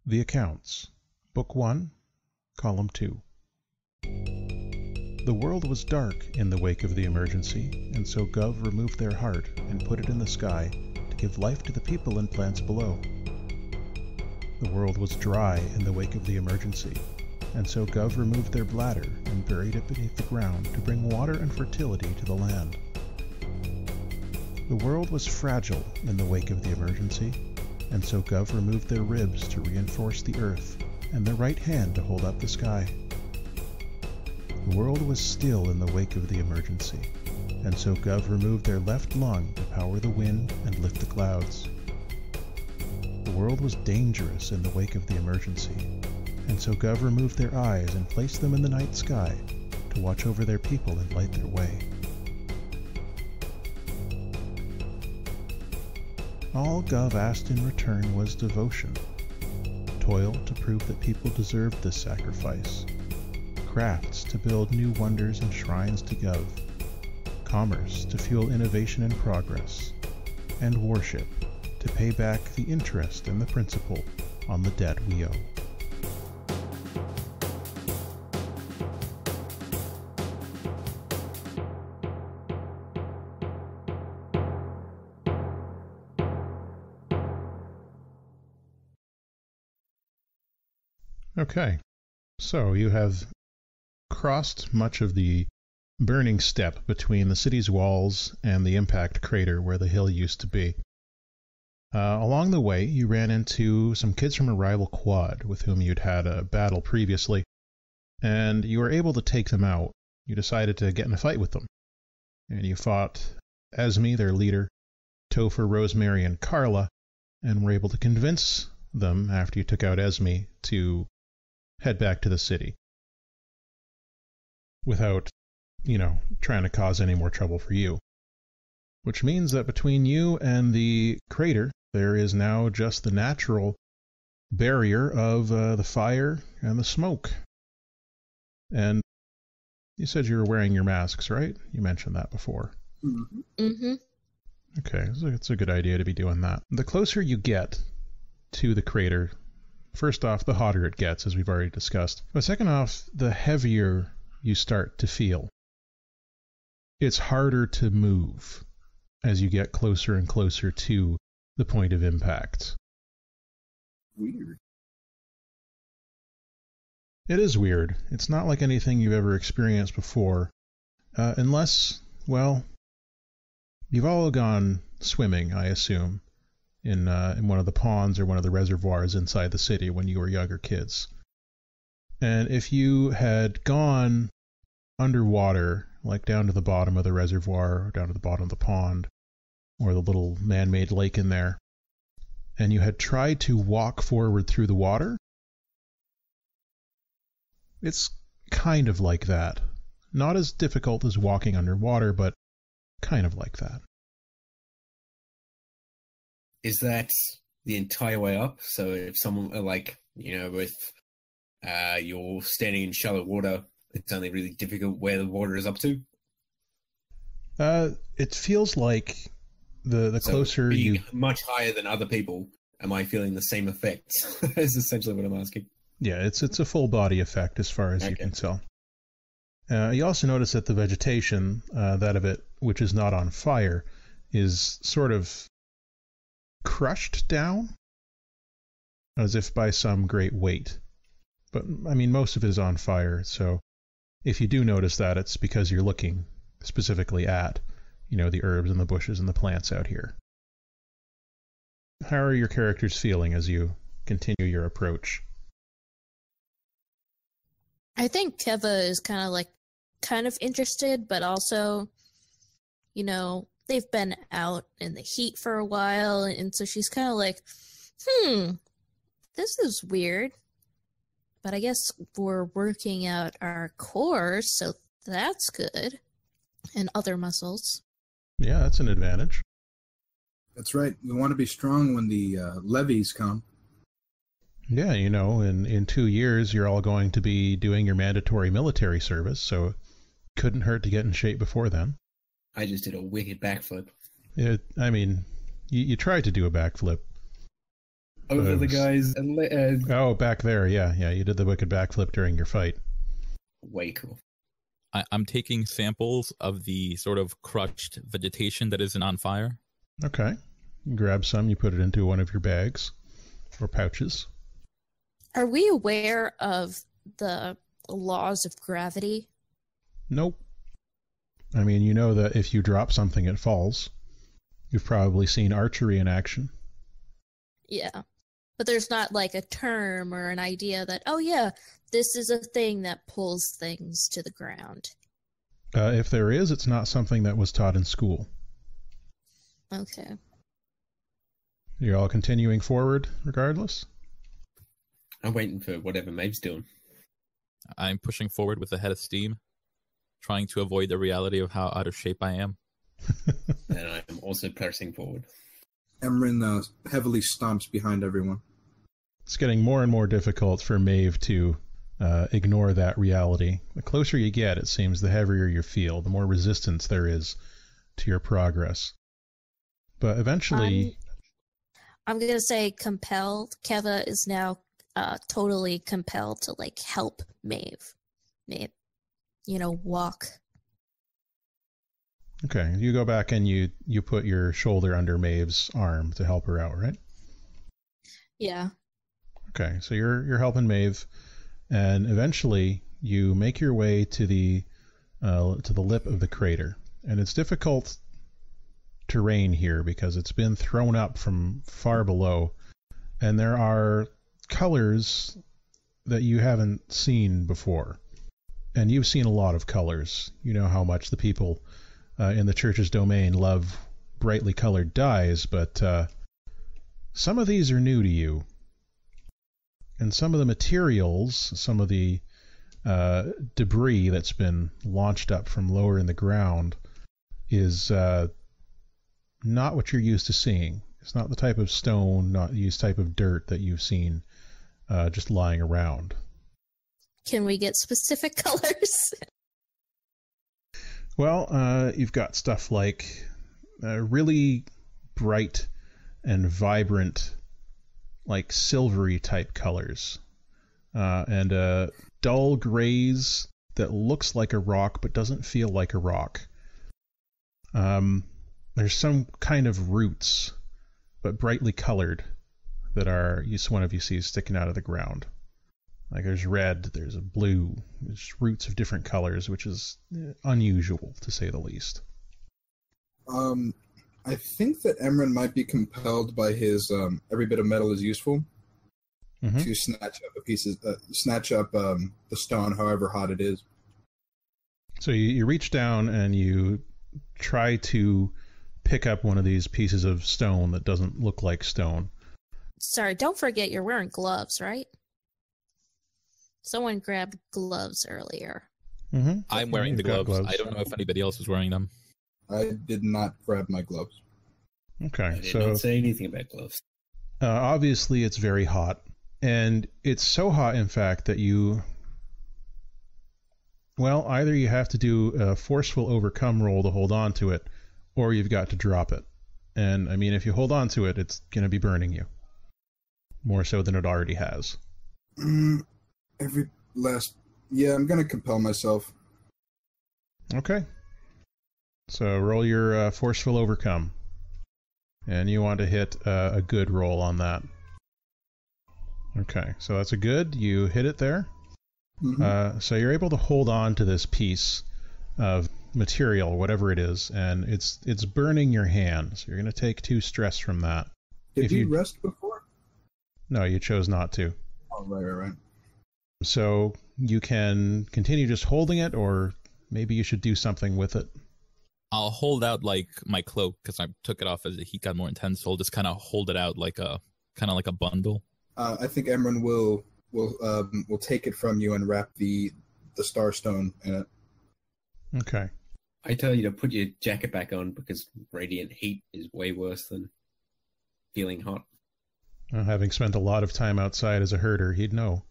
The Accounts, Book 1, Column 2. The world was dark in the wake of the emergency, and so Gov removed their heart and put it in the sky to give life to the people and plants below. The world was dry in the wake of the emergency, and so Gov removed their bladder and buried it beneath the ground to bring water and fertility to the land. The world was fragile in the wake of the emergency, and so Gov removed their ribs to reinforce the earth and their right hand to hold up the sky. The world was still in the wake of the emergency, and so Gov removed their left lung to power the wind and lift the clouds. The world was dangerous in the wake of the emergency, and so Gov removed their eyes and placed them in the night sky to watch over their people and light their way. All Gov asked in return was devotion, toil to prove that people deserved this sacrifice, crafts to build new wonders and shrines to Gov, commerce to fuel innovation and progress, and worship to pay back the interest and the principal on the debt we owe. Okay, so you have crossed much of the burning steppe between the city's walls and the impact crater where the hill used to be. Along the way, you ran into some kids from a rival quad with whom you'd had a battle previously, and you were able to take them out. You decided to get in a fight with them, and you fought Esme, their leader, Topher, Rosemary, and Carla, and were able to convince them, after you took out Esme, to head back to the city without, trying to cause any more trouble for you. Which means that between you and the crater, there is now just the natural barrier of the fire and the smoke. And you said you were wearing your masks, right? You mentioned that before. Mm-hmm. Okay, so it's a good idea to be doing that. The closer you get to the crater, first off, the hotter it gets, as we've already discussed. But second off, the heavier you start to feel. It's harder to move as you get closer and closer to the point of impact. Weird. It is weird. It's not like anything you've ever experienced before. Unless, well, you've all gone swimming, I assume, in one of the ponds or one of the reservoirs inside the city when you were younger kids. And if you had gone underwater, like down to the bottom of the reservoir, or down to the bottom of the pond, or the little man-made lake in there, and you had tried to walk forward through the water, it's kind of like that. Not as difficult as walking underwater, but kind of like that. Is that the entire way up? So if someone, with you're standing in shallow water, it's only really difficult where the water is up to? It feels like the closer being you... much higher than other people, am I feeling the same effects? Is essentially what I'm asking. Yeah, it's a full body effect as far as you can tell. You also notice that the vegetation, that of it, which is not on fire, is sort of crushed down, as if by some great weight. But, most of it is on fire, so if you do notice that, it's because you're looking specifically at, the herbs and the bushes and the plants out here. How are your characters feeling as you continue your approach? I think Keva is kind of interested, but also, they've been out in the heat for a while, and so she's kind of like, this is weird. But I guess we're working out our cores, so that's good. And other muscles. Yeah, that's an advantage. That's right. We want to be strong when the levies come. Yeah, in 2 years, you're all going to be doing your mandatory military service, so it couldn't hurt to get in shape before then. I just did a wicked backflip. You tried to do a backflip. over the guys. Oh, back there. Yeah. You did the wicked backflip during your fight. Way cool. I'm taking samples of the sort of crushed vegetation that isn't on fire. Okay. You grab some, you put it into one of your bags or pouches. Are we aware of the laws of gravity? Nope. I mean, you know that if you drop something, it falls. You've probably seen archery in action. Yeah. But there's not like a term or an idea that, oh yeah, this is a thing that pulls things to the ground. If there is, it's not something that was taught in school. Okay. You're all continuing forward regardless? I'm waiting for whatever Maeve's doing. I'm pushing forward with a head of steam, trying to avoid the reality of how out of shape I am. And I'm also pressing forward. Emran heavily stomps behind everyone. It's getting more and more difficult for Maeve to ignore that reality. The closer you get, it seems, the heavier you feel, the more resistance there is to your progress. But eventually... I'm going to say compelled. Keva is now totally compelled to, like, help Maeve. Maeve, walk. Okay, you go back and you put your shoulder under Maeve's arm to help her out, right? Yeah. Okay, so you're helping Maeve, and eventually you make your way to the lip of the crater, and it's difficult terrain here because it's been thrown up from far below, and there are colors that you haven't seen before, and you've seen a lot of colors. You know how much the people in the church's domain love brightly colored dyes, but some of these are new to you. And some of the materials, some of the debris that's been launched up from lower in the ground is not what you're used to seeing. It's not the type of stone, not the type of dirt that you've seen just lying around. Can we get specific colors? Well, you've got stuff like really bright and vibrant, like silvery type colors, and dull grays that looks like a rock but doesn't feel like a rock. There's some kind of roots, but brightly colored, that are one of you sees sticking out of the ground. Like there's red, there's a blue, there's roots of different colors, which is unusual to say the least. I think that Emran might be compelled by his every bit of metal is useful to snatch up the stone, however hot it is. So you reach down and you try to pick up one of these pieces of stone that doesn't look like stone. Sorry, don't forget you're wearing gloves, right? Someone grabbed gloves earlier. Mm-hmm. I'm wearing the gloves. I don't know if anybody else is wearing them. I did not grab my gloves. Okay, I did not say anything about gloves. Obviously it's very hot, and it's so hot, in fact, that either you have to do a forceful overcome roll to hold on to it, or you've got to drop it. And, I mean, if you hold on to it, it's going to be burning you. More so than it already has. I'm going to compel myself. Okay. So roll your forceful overcome. And you want to hit a good roll on that. Okay, so that's a good. You hit it there. Mm-hmm. So you're able to hold on to this piece of material, whatever it is, and it's burning your hand. So you're going to take 2 stress from that. Did you rest before? No, you chose not to. Oh, right. So you can continue just holding it, or maybe you should do something with it. I'll hold out like my cloak because I took it off as the heat got more intense. So I'll just kind of hold it out like a bundle. I think Emran will take it from you and wrap the starstone in it. Okay. I tell you to put your jacket back on because radiant heat is way worse than feeling hot. Well, having spent a lot of time outside as a herder, he'd know.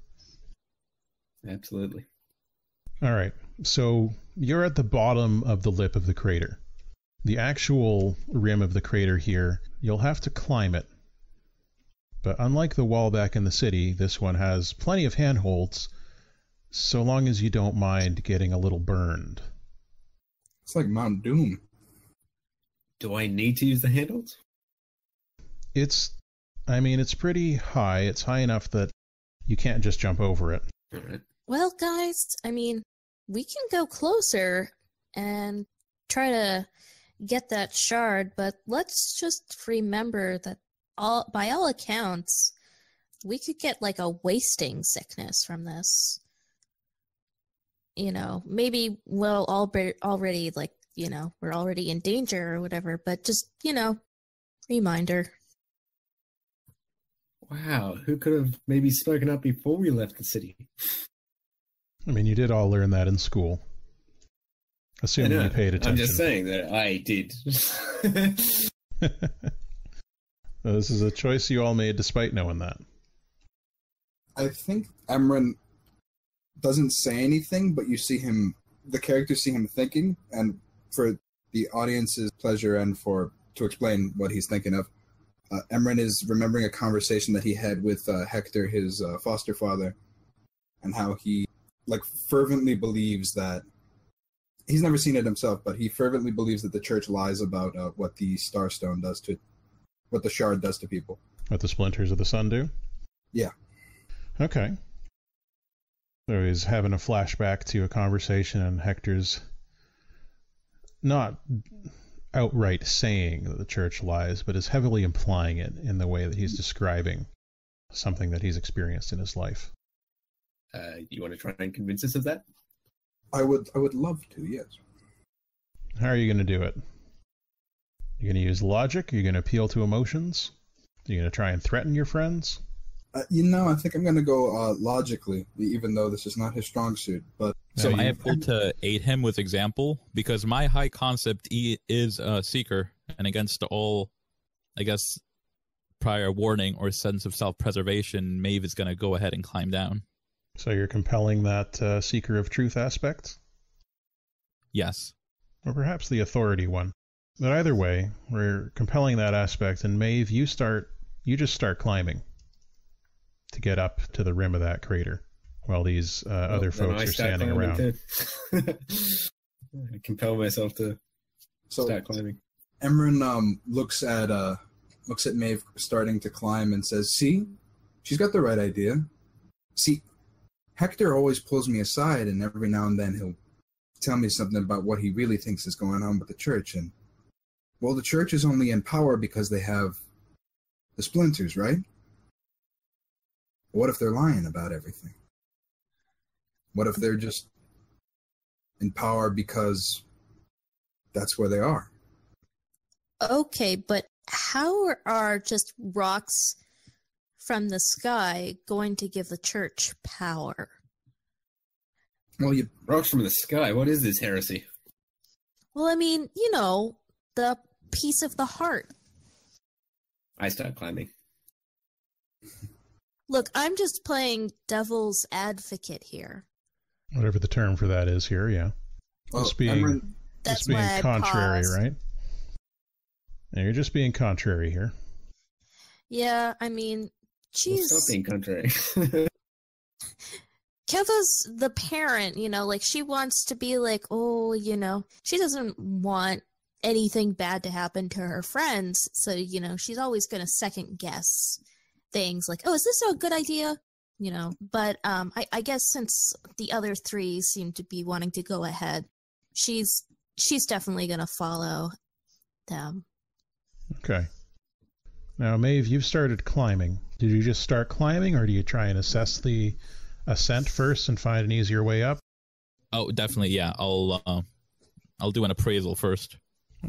Absolutely. All right. So you're at the bottom of the lip of the crater. The actual rim of the crater here, you'll have to climb it. But unlike the wall back in the city, this one has plenty of handholds, so long as you don't mind getting a little burned. It's like Mount Doom. Do I need to use the handles? It's pretty high. It's high enough that you can't just jump over it. All right. Well, guys, we can go closer and try to get that shard, but let's just remember that by all accounts, we could get like a wasting sickness from this. Maybe we'll already we're already in danger or whatever, but just, reminder. Wow, who could have maybe spoken up before we left the city? You did all learn that in school. Assuming you paid attention. I'm just saying that I did. This is a choice you all made despite knowing that. I think Emran doesn't say anything, but you see him, the characters see him thinking, and for the audience's pleasure and to explain what he's thinking of, Emran is remembering a conversation that he had with Hector, his foster father, and how he fervently believes that, he's never seen it himself, but he fervently believes that the church lies about what the Starstone does what the shard does to people. What the Splinters of the Sun do? Yeah. Okay. So he's having a flashback to a conversation, and Hector's not outright saying that the church lies, but is heavily implying it in the way that he's describing something that he's experienced in his life. You want to try and convince us of that? I would love to, yes. How are you going to do it? You're going to use logic? You're going to appeal to emotions? You're going to try and threaten your friends? I think I'm going to go logically, even though this is not his strong suit. But so I have to aid him with example, because my high concept is a seeker, and against all, I guess, prior warning or sense of self-preservation, Maeve is going to go ahead and climb down. So you're compelling that seeker of truth aspect? Yes. Or perhaps the authority one. But either way, we're compelling that aspect, and Maeve, you just start climbing to get up to the rim of that crater, while these other folks are standing around. I compel myself to start climbing. Emran looks at Maeve starting to climb and says, "See, she's got the right idea. See, Hector always pulls me aside, and every now and then he'll tell me something about what he really thinks is going on with the church. And, well, the church is only in power because they have the Splinters, right? What if they're lying about everything? What if they're just in power because that's where they are?" Okay, but how are just rocks from the sky going to give the church power? Well, rocks from the sky? What is this heresy? Well, the piece of the heart. I start climbing. Look, I'm just playing devil's advocate here. Whatever the term for that is here, yeah. Well, just being contrary, paused. Right? Yeah, you're just being contrary here. Yeah, she's... Stop being contrary. Keva's the parent, she wants to be like, she doesn't want anything bad to happen to her friends, so, she's always going to second guess things like, oh, is this a good idea? But I guess since the other three seem to be wanting to go ahead, she's definitely going to follow them. Okay. Now, Maeve, you've started climbing. Did you just start climbing, or do you try and assess the ascent first and find an easier way up? Oh, definitely, yeah. I'll do an appraisal first.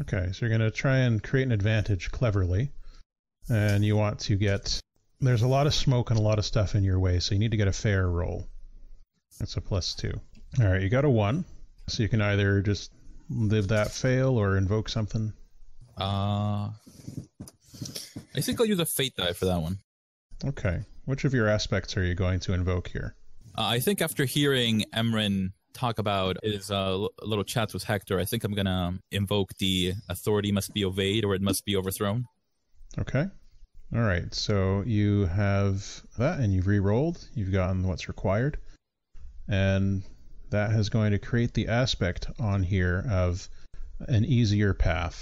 Okay, so you're going to try and create an advantage cleverly, and you want to get... There's a lot of smoke and a lot of stuff in your way, so you need to get a fair roll. That's a +2. All right, you got a 1, so you can either just live that fail or invoke something. I think I'll use a fate die for that one. Okay. Which of your aspects are you going to invoke here? I think after hearing Emran talk about his little chats with Hector, I think I'm going to invoke the authority must be obeyed or it must be overthrown. Okay. All right, so you have that, and you've re-rolled. You've gotten what's required, and that is going to create the aspect on here of an easier path.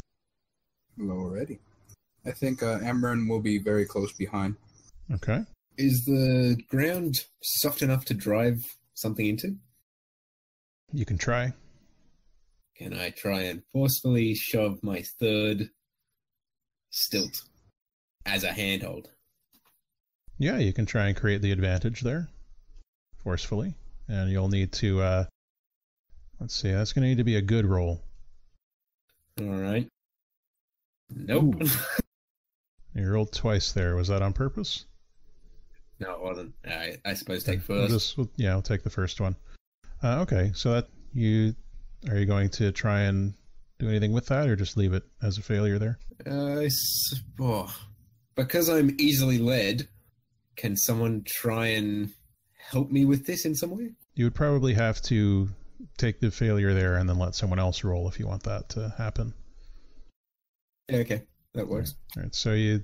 Alrighty. I think Amron will be very close behind. Okay. Is the ground soft enough to drive something into? You can try. Can I try and forcefully shove my third stilt as a handhold? Yeah, you can try and create the advantage there, forcefully. And you'll need to, let's see, that's going to need to be a good roll. All right. Nope. You rolled twice there. Was that on purpose? No, it wasn't. I suppose take first. I'll take the first one. Okay, so are you going to try and do anything with that, or just leave it as a failure there? Because I'm easily led, can someone try and help me with this in some way? You would probably have to take the failure there and then let someone else roll if you want that to happen. Yeah, okay, that works. All right, so you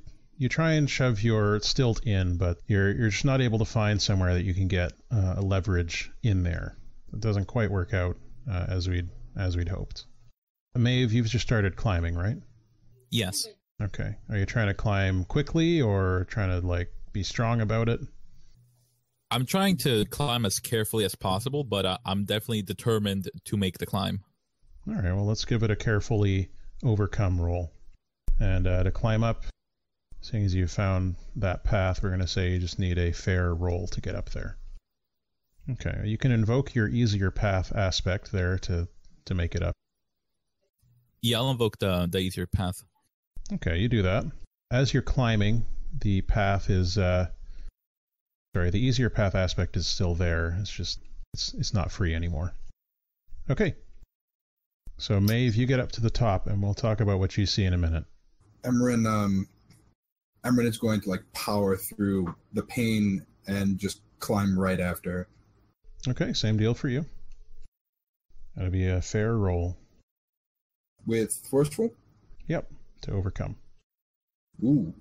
try and shove your stilt in, but you're just not able to find somewhere that you can get a leverage in there. It doesn't quite work out as we'd hoped. Maeve, you've just started climbing, right? Yes. Okay. Are you trying to climb quickly or trying to be strong about it? I'm trying to climb as carefully as possible, but I'm definitely determined to make the climb. All right, well, let's give it a carefully overcome roll. And to climb up, seeing as you found that path, we're going to say you just need a fair roll to get up there. Okay, you can invoke your easier path aspect there to make it up. Yeah, I'll invoke the easier path. Okay, you do that. As you're climbing, the path is... the easier path aspect is still there. It's just, it's not free anymore. Okay. So, Maeve, you get up to the top, and we'll talk about what you see in a minute. Emran is going to power through the pain and just climb right after. Okay, same deal for you. That'll be a fair roll. With forceful? Yep, to overcome. Ooh.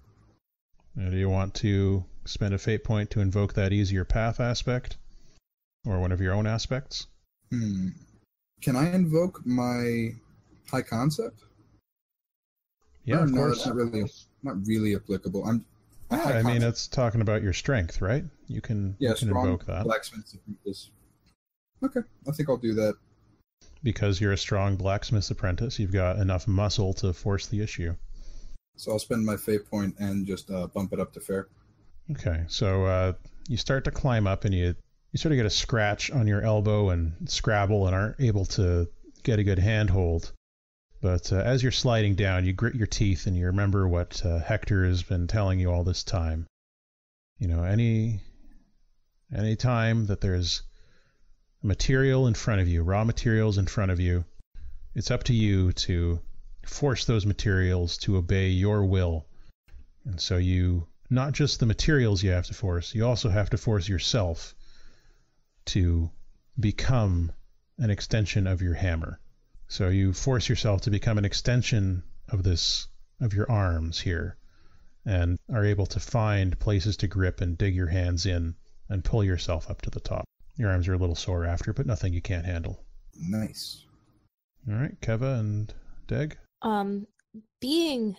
Now, do you want to spend a fate point to invoke that easier path aspect? Or one of your own aspects? Can I invoke my high concept? Yeah, of course. That's not really applicable. I mean, it's talking about your strength, right? You can invoke that. Blacksmith's apprentice. Okay, I think I'll do that. Because you're a strong blacksmith's apprentice, you've got enough muscle to force the issue. So I'll spend my fate point and just bump it up to fair. Okay, so you start to climb up, and you sort of get a scratch on your elbow and scrabble and aren't able to get a good handhold. But as you're sliding down, you grit your teeth and you remember what Hector has been telling you all this time. You know, any time that there's material in front of you, raw materials in front of you, it's up to you to force those materials to obey your will. And so not just the materials you have to force, you also have to force yourself to become an extension of your hammer. So you force yourself to become an extension of your arms here, and are able to find places to grip and dig your hands in and pull yourself up to the top. Your arms are a little sore after, but nothing you can't handle. Nice. All right, Keva and Deg? Being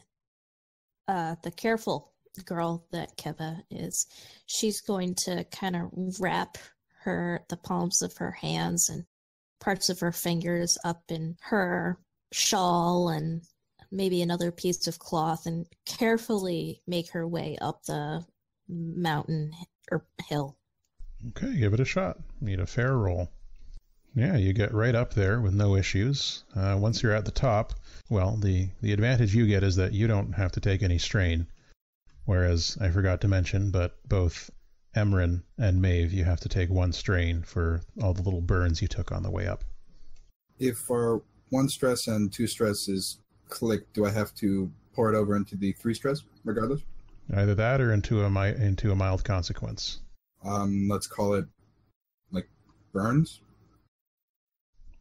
the careful girl that Keva is, she's going to kind of wrap the palms of her hands and parts of her fingers up in her shawl and maybe another piece of cloth and carefully make her way up the mountain or hill. Okay, give it a shot. Need a fair roll. Yeah, you get right up there with no issues. Once you're at the top, well, the advantage you get is that you don't have to take any strain. Whereas, I forgot to mention, but both Emran and Maeve, you have to take 1 strain for all the little burns you took on the way up. If our 1 stress and 2 stress is clicked, do I have to pour it over into the 3 stress, regardless? Either that or into a mild consequence. Let's call it, burns?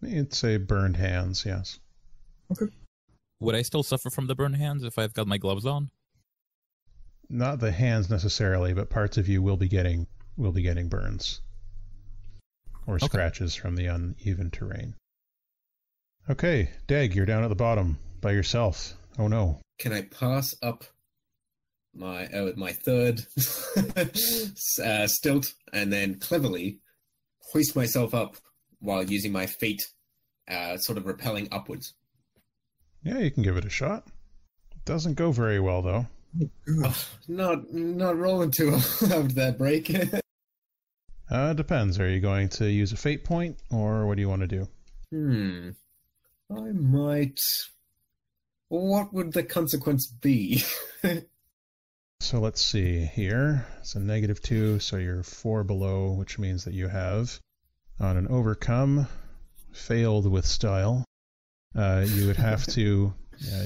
You'd say burned hands, yes. Okay. Would I still suffer from the burned hands if I've got my gloves on? Not the hands necessarily, but parts of you will be getting burns or scratches from the uneven terrain. Okay, Deg, you're down at the bottom by yourself. Oh no. Can I pass up my third stilt and then cleverly hoist myself up while using my feet, sort of rappelling upwards? Yeah, you can give it a shot. It doesn't go very well though. Oh, not rolling too well after that break. Depends. Are you going to use a fate point, or what do you want to do? I might. What would the consequence be? So let's see here. It's a -2, so you're 4 below, which means that you have, on an overcome, failed with style. You would have to,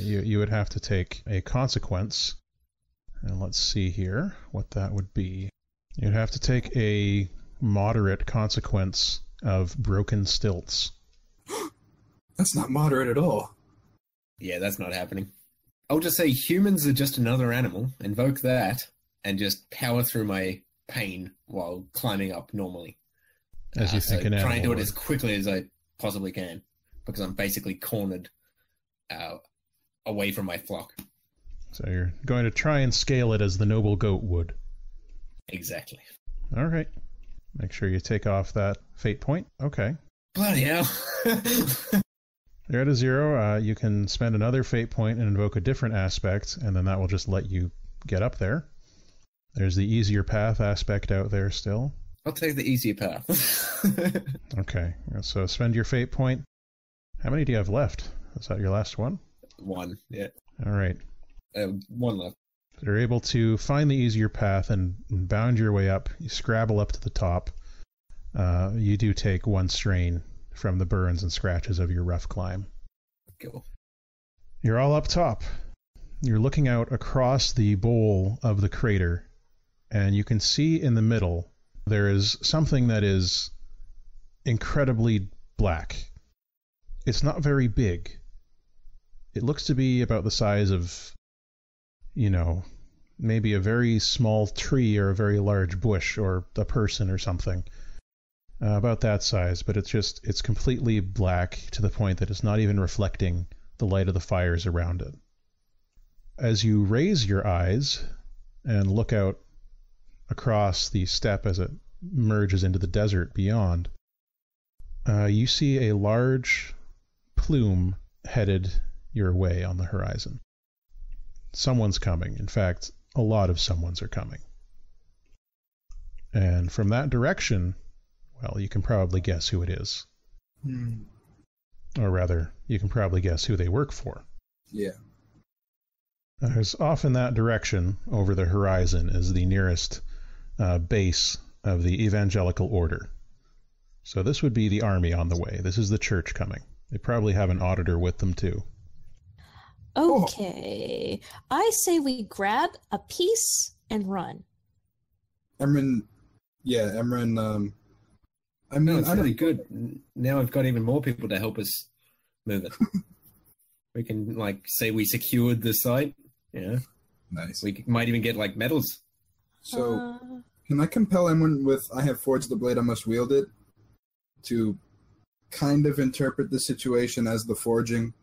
you would have to take a consequence. And let's see here what that would be. You'd have to take a moderate consequence of broken stilts. That's not moderate at all. Yeah, that's not happening. I'll just say humans are just another animal, invoke that, and just power through my pain while climbing up normally. As you think an animal try and do it would. as quickly as I possibly can, because I'm basically cornered away from my flock. So you're going to try and scale it as the noble goat would. Exactly. All right. Make sure you take off that fate point. Okay. Bloody hell. You're at a 0. You can spend another fate point and invoke a different aspect, and then that will just let you get up there. There's the easier path aspect out there still. I'll take the easier path. Okay. So spend your fate point. How many do you have left? Is that your last one? 1, yeah. All right. 1 left. You're able to find the easier path and bound your way up. You scrabble up to the top. You do take 1 strain from the burns and scratches of your rough climb. Cool. You're all up top. You're looking out across the bowl of the crater, and you can see in the middle there is something that is incredibly black. It's not very big. It looks to be about the size of, maybe a very small tree or a very large bush or a person or something. About that size, but it's completely black to the point that it's not even reflecting the light of the fires around it. As you raise your eyes and look out across the steppe as it merges into the desert beyond, you see a large plume headed your way on the horizon. Someone's coming. In fact, a lot of someones are coming. And from that direction, well, you can probably guess who it is. Or rather, you can probably guess who they work for. Yeah. There's off in that direction, over the horizon, is the nearest base of the evangelical order. So this would be the army on the way. This is the church coming. They probably have an auditor with them, too. Okay. I say we grab a piece and run. Emran, I mean, It's really good. Now I've got even more people to help us move it. We can, say we secured the site. Yeah. Nice. We might even get, medals. So, can I compel Emran with I have forged the blade, I must wield it, to kind of interpret the situation as the forging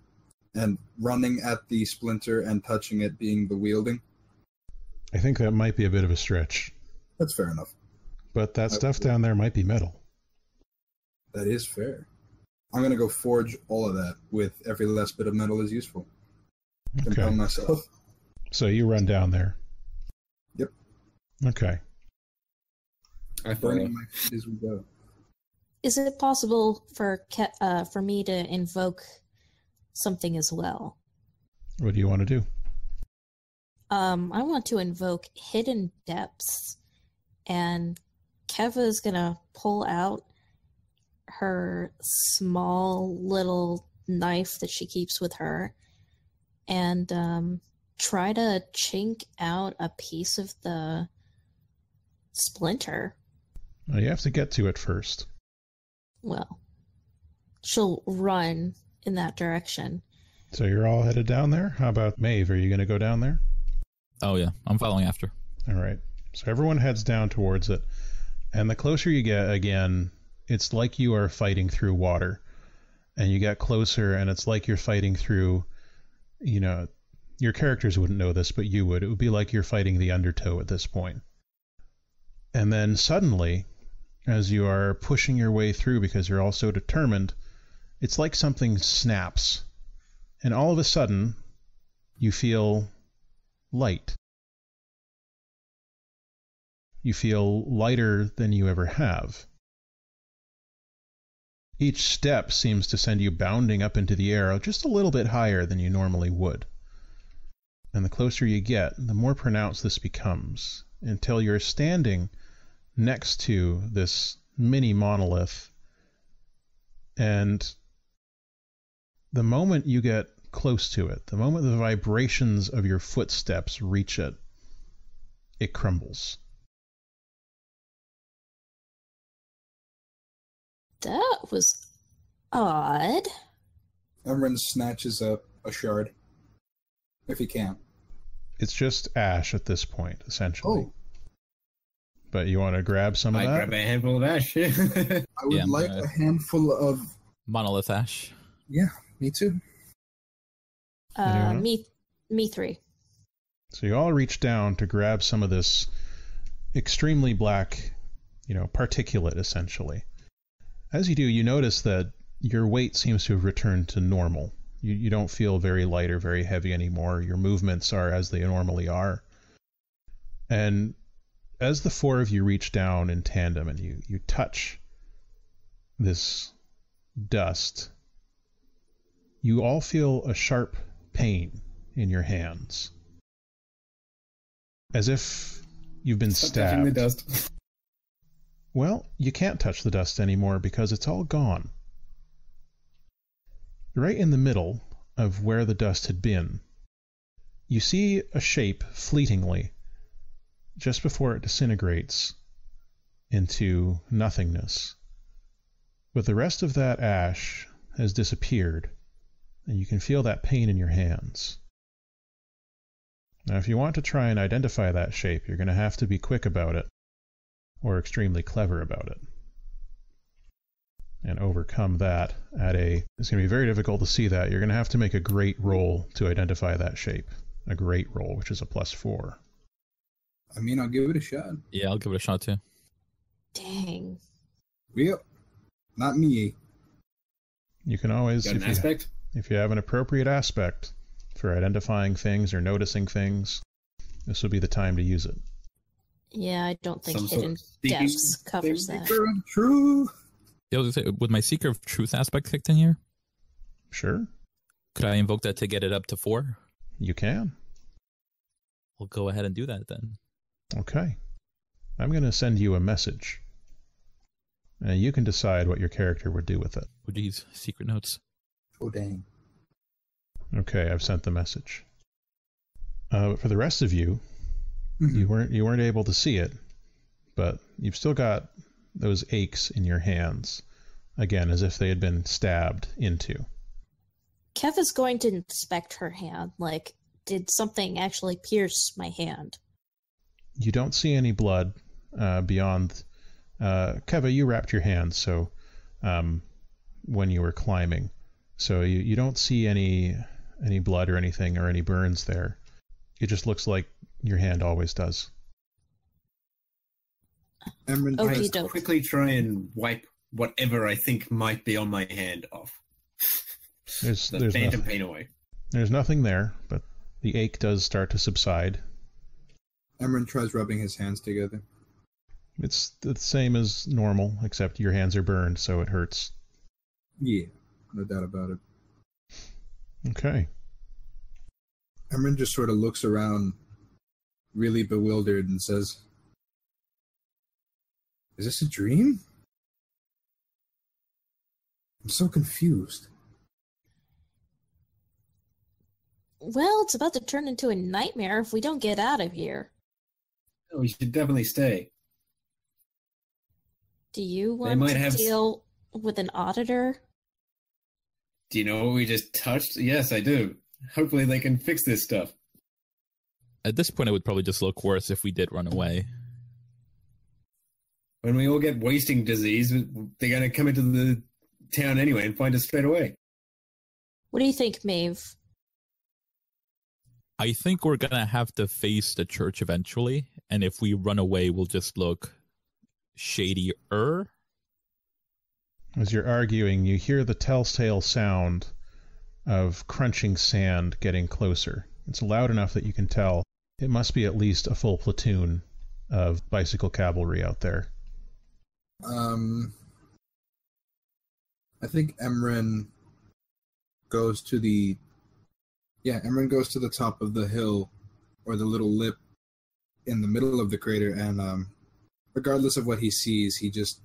and running at the splinter and touching it being the wielding? I think that might be a bit of a stretch. That's fair enough. But that stuff down there might be metal. That is fair. I'm going to go forge all of that with every last bit of metal is useful. Compel Okay. myself. So you run down there. Yep. Okay. I follow. Burning my feet as we go. Is it possible for me to invoke something as well? What do you want to do? I want to invoke Hidden Depths, and Keva is gonna pull out her small little knife that she keeps with her and try to chink out a piece of the splinter. Well, you have to get to it first. Well, she'll run in that direction. So you're all headed down there? How about Maeve? Are you going to go down there? Oh, yeah. I'm following after. All right. So everyone heads down towards it. And the closer you get, again, it's like you are fighting through water. And you get closer, and it's like you're fighting through, you know, your characters wouldn't know this, but you would. It would be like you're fighting the undertow at this point. And then suddenly, as you are pushing your way through because you're all so determined, it's like something snaps. And all of a sudden, you feel light. You feel lighter than you ever have. Each step seems to send you bounding up into the air just a little bit higher than you normally would. And the closer you get, the more pronounced this becomes, until you're standing next to this mini monolith. And the moment you get close to it, the moment the vibrations of your footsteps reach it, it crumbles. That was odd. Emran snatches up a shard. If he can. It's just ash at this point, essentially. Oh. But you want to grab some of I that? grab a handful of ash. I would like a handful of... Monolith ash. Yeah, me too. Me 3. So you all reach down to grab some of this extremely black, particulate, essentially. As you do, you notice that your weight seems to have returned to normal. You don't feel very light or very heavy anymore. Your movements are as they normally are. And as the four of you reach down in tandem and you touch this dust, you all feel a sharp pain in your hands. As if you've been stabbed. Touching the dust. Well, you can't touch the dust anymore because it's all gone. Right in the middle of where the dust had been, you see a shape fleetingly just before it disintegrates into nothingness. But the rest of that ash has disappeared, and you can feel that pain in your hands. Now, if you want to try and identify that shape, you're going to have to be quick about it, or extremely clever about it, and overcome that it's going to be very difficult to see that. You're going to have to make a great roll to identify that shape. A great roll, which is a +4. I mean, I'll give it a shot. Yeah, I'll give it a shot too. Dang. Yep. Not me. You can always, Got an aspect? if you have an appropriate aspect for identifying things or noticing things, this will be the time to use it. Yeah, I don't think Some sort Hidden of speaking Depths covers that. True. Yeah, I was gonna say, would my Seeker of Truth aspect kicked in here? Sure, Could I invoke that to get it up to 4? you can. We'll go ahead and do that then. Okay. I'm going to send you a message. And you can decide what your character would do with it. Oh, geez, secret notes. Oh, dang. Okay, I've sent the message. But for the rest of you, Mhm. you weren't able to see it, but you've still got those aches in your hands, again, as if they had been stabbed into. Kev is going to inspect her hand. Like, did something actually pierce my hand? You don't see any blood beyond... Keva, you wrapped your hands so when you were climbing, so you don't see any blood or anything or any burns there. It just looks like your hand always does. Emran Okey tries, doke. Quickly try and wipe whatever I think might be on my hand off. There's The phantom nothing, pain away. there's nothing there, but the ache does start to subside. Emran tries rubbing his hands together. It's the same as normal, except your hands are burned, so it hurts. Yeah, no doubt about it. Okay. Emran just sort of looks around, really bewildered, and says, "Is this a dream? I'm so confused." Well, it's about to turn into a nightmare if we don't get out of here. Oh, we should definitely stay. Do you want might to have deal with an auditor? Do you know what we just touched? Yes, I do. Hopefully they can fix this stuff. At this point, it would probably just look worse if we did run away. When we all get wasting disease, they're going to come into the town anyway and find us straight away. What do you think, Maeve? I think we're going to have to face the church eventually, and if we run away, we'll just look shadier. As you're arguing, you hear the telltale sound of crunching sand getting closer. It's loud enough that you can tell it must be at least a full platoon of bicycle cavalry out there. I think Emran goes to the top of the hill, or the little lip in the middle of the crater, and regardless of what he sees, he just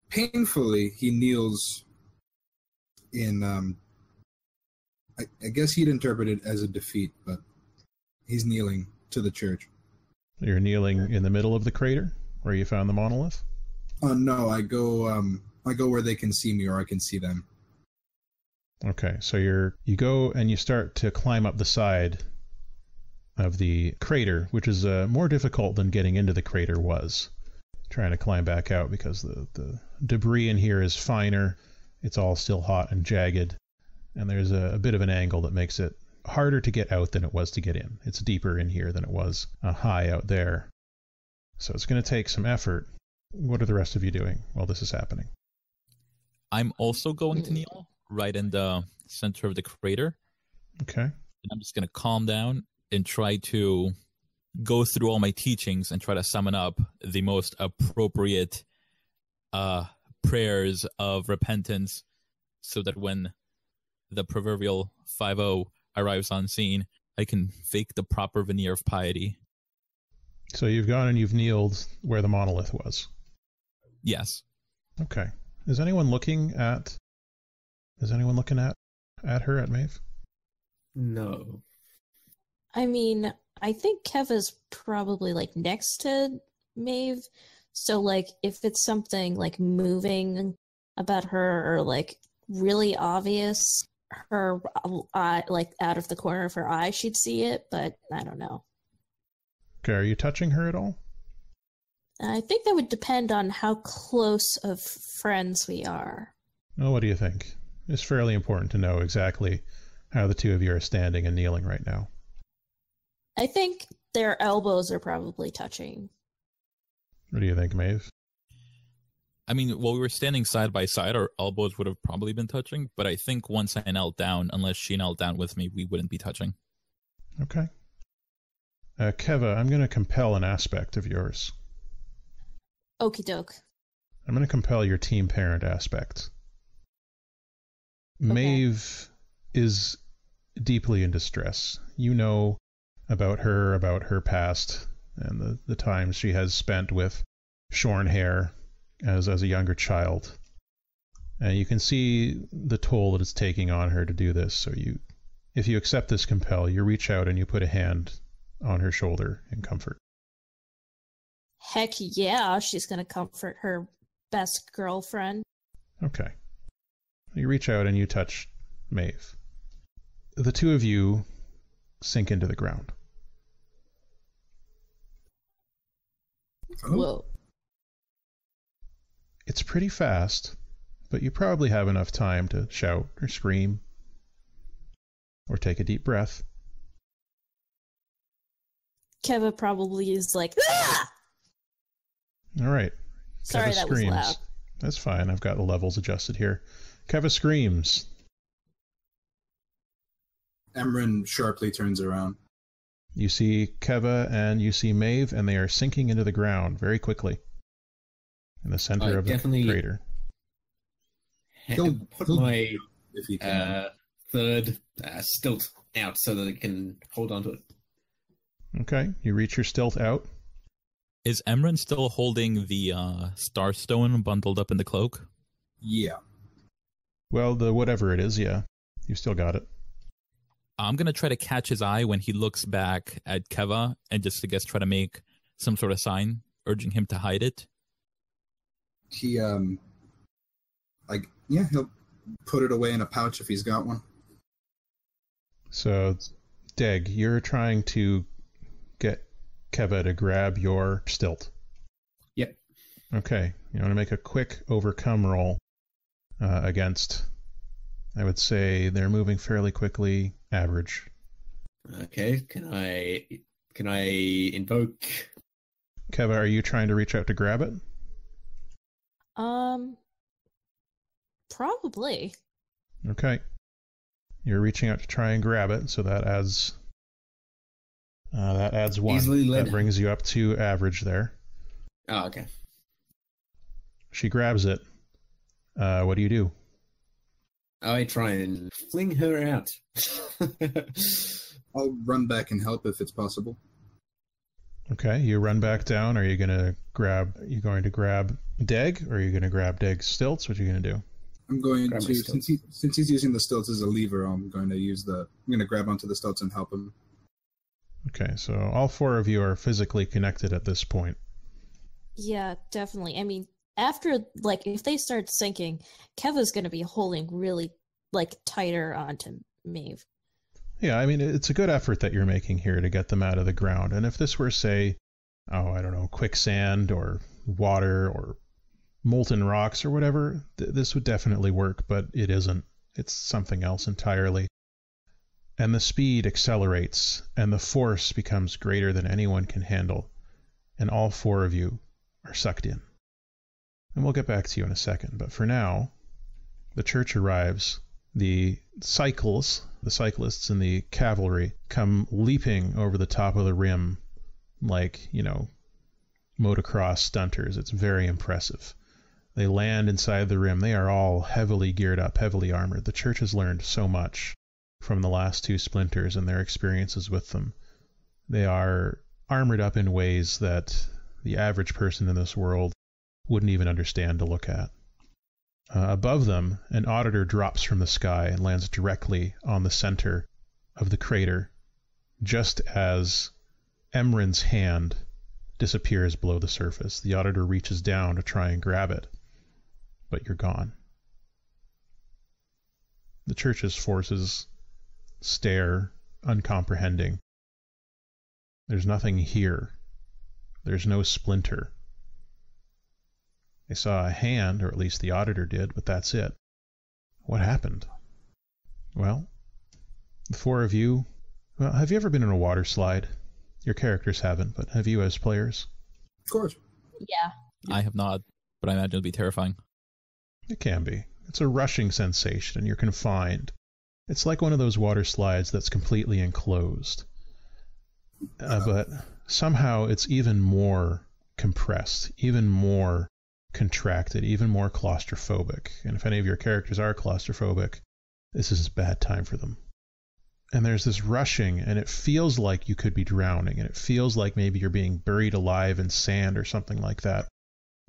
painfully, he kneels in, I guess he'd interpret it as a defeat, but he's kneeling to the church. You're kneeling in the middle of the crater, where you found the monolith? No, I go where they can see me, or I can see them. Okay, so you go and you start to climb up the side of the crater, which is more difficult than getting into the crater was. Trying to climb back out because the debris in here is finer, it's all still hot and jagged, and there's a bit of an angle that makes it harder to get out than it was to get in. It's deeper in here than it was high out there. So it's going to take some effort. What are the rest of you doing while this is happening? I'm also going to kneel right in the center of the crater. Okay. And I'm just going to calm down and try to go through all my teachings and try to summon up the most appropriate prayers of repentance so that when the proverbial 5-0 arrives on scene, I can fake the proper veneer of piety. So you've gone and you've kneeled where the monolith was? Yes. Okay. Is anyone looking at her, at Maeve? No. I mean, I think Keva's probably, like, next to Maeve. So, like, if it's something, like, moving about her or, like, really obvious, her eye, like, out of the corner of her eye, she'd see it, but I don't know. Okay, are you touching her at all? I think that would depend on how close of friends we are. Well, what do you think? It's fairly important to know exactly how the two of you are standing and kneeling right now. I think their elbows are probably touching. What do you think, Maeve? I mean, while we were standing side by side, our elbows would have probably been touching, but I think once I knelt down, unless she knelt down with me, we wouldn't be touching. Okay. Keva, I'm going to compel an aspect of yours. Okie doke. I'm going to compel your team parent aspect. Okay. Maeve is deeply in distress. You know about her past, and the times she has spent with shorn hair as a younger child. And you can see the toll that it's taking on her to do this. So if you accept this compel, you reach out and you put a hand on her shoulder in comfort. Heck yeah, she's gonna comfort her best girlfriend. Okay. You reach out and you touch Maeve. The two of you sink into the ground. Whoa. It's pretty fast, but you probably have enough time to shout or scream or take a deep breath. Keva probably is like, ah! All right. Sorry, Keva that was screams. loud. That's fine. I've got the levels adjusted here. Keva screams. Emran sharply turns around. You see Keva and you see Maeve, and they are sinking into the ground very quickly in the center of the crater. He'll put my if he can. third stilt out so that it can hold on to it. Okay, you reach your stilt out. Is Emran still holding the Starstone bundled up in the cloak? Yeah. Well, the whatever it is, yeah. You still got it. I'm going to try to catch his eye when he looks back at Keva and just, I guess, try to make some sort of sign urging him to hide it. He, he'll put it away in a pouch if he's got one. So, Deg, you're trying to Keva to grab your stilt. Yep. Okay, you want to make a quick overcome roll against, I would say they're moving fairly quickly, average. Okay, can I invoke? Keva, are you trying to reach out to grab it? Probably. Okay. You're reaching out to try and grab it, so that adds 1. Easily led. That brings you up to average there. Oh, okay. She grabs it. What do you do? I try and fling her out. I'll run back and help if it's possible. Okay, you run back down. Are you going to grab Deg, or are you going to grab Deg's stilts? What are you going to do? I'm going to, since he's using the stilts as a lever, I'm going to grab onto the stilts and help him. Okay, so all 4 of you are physically connected at this point. Yeah, definitely. I mean, after, like, if they start sinking, Keva's going to be holding really, like, tighter onto Maeve. Yeah, I mean, it's a good effort that you're making here to get them out of the ground. And if this were, say, I don't know, quicksand or water or molten rocks or whatever, this would definitely work, but it isn't. It's something else entirely. And the speed accelerates, and the force becomes greater than anyone can handle, and all 4 of you are sucked in. And we'll get back to you in a second, but for now, the church arrives. The cyclists and the cavalry come leaping over the top of the rim like, motocross stunters. It's very impressive. They land inside the rim. They are all heavily geared up, heavily armored. The church has learned so much from the last 2 splinters and their experiences with them. They are armored up in ways that the average person in this world wouldn't even understand to look at. Above them, an auditor drops from the sky and lands directly on the center of the crater, just as Emran's hand disappears below the surface. The auditor reaches down to try and grab it, but you're gone. The church's forces stare, uncomprehending. There's nothing here. There's no splinter. They saw a hand, or at least the auditor did, but that's it. What happened? Well, the 4 of you... Well, have you ever been in a water slide? Your characters haven't, but have you as players? Of course. Yeah. I have not, but I imagine it'd be terrifying. It can be. It's a rushing sensation, and you're confined. It's like one of those water slides that's completely enclosed. But somehow it's even more compressed, even more contracted, even more claustrophobic. And if any of your characters are claustrophobic, this is a bad time for them. And there's this rushing, and it feels like you could be drowning, and it feels like maybe you're being buried alive in sand or something like that.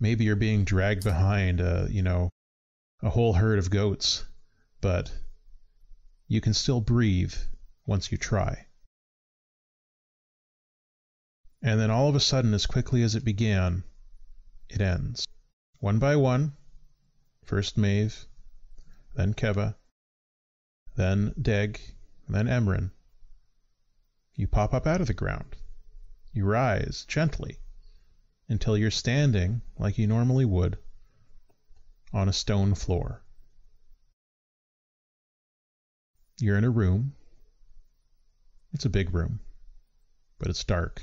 Maybe you're being dragged behind a whole herd of goats, but you can still breathe once you try. And then all of a sudden, as quickly as it began, it ends. One by one, first Maeve, then Keva, then Deg, then Emran. You pop up out of the ground. You rise gently until you're standing, like you normally would, on a stone floor. You're in a room. It's a big room, but it's dark.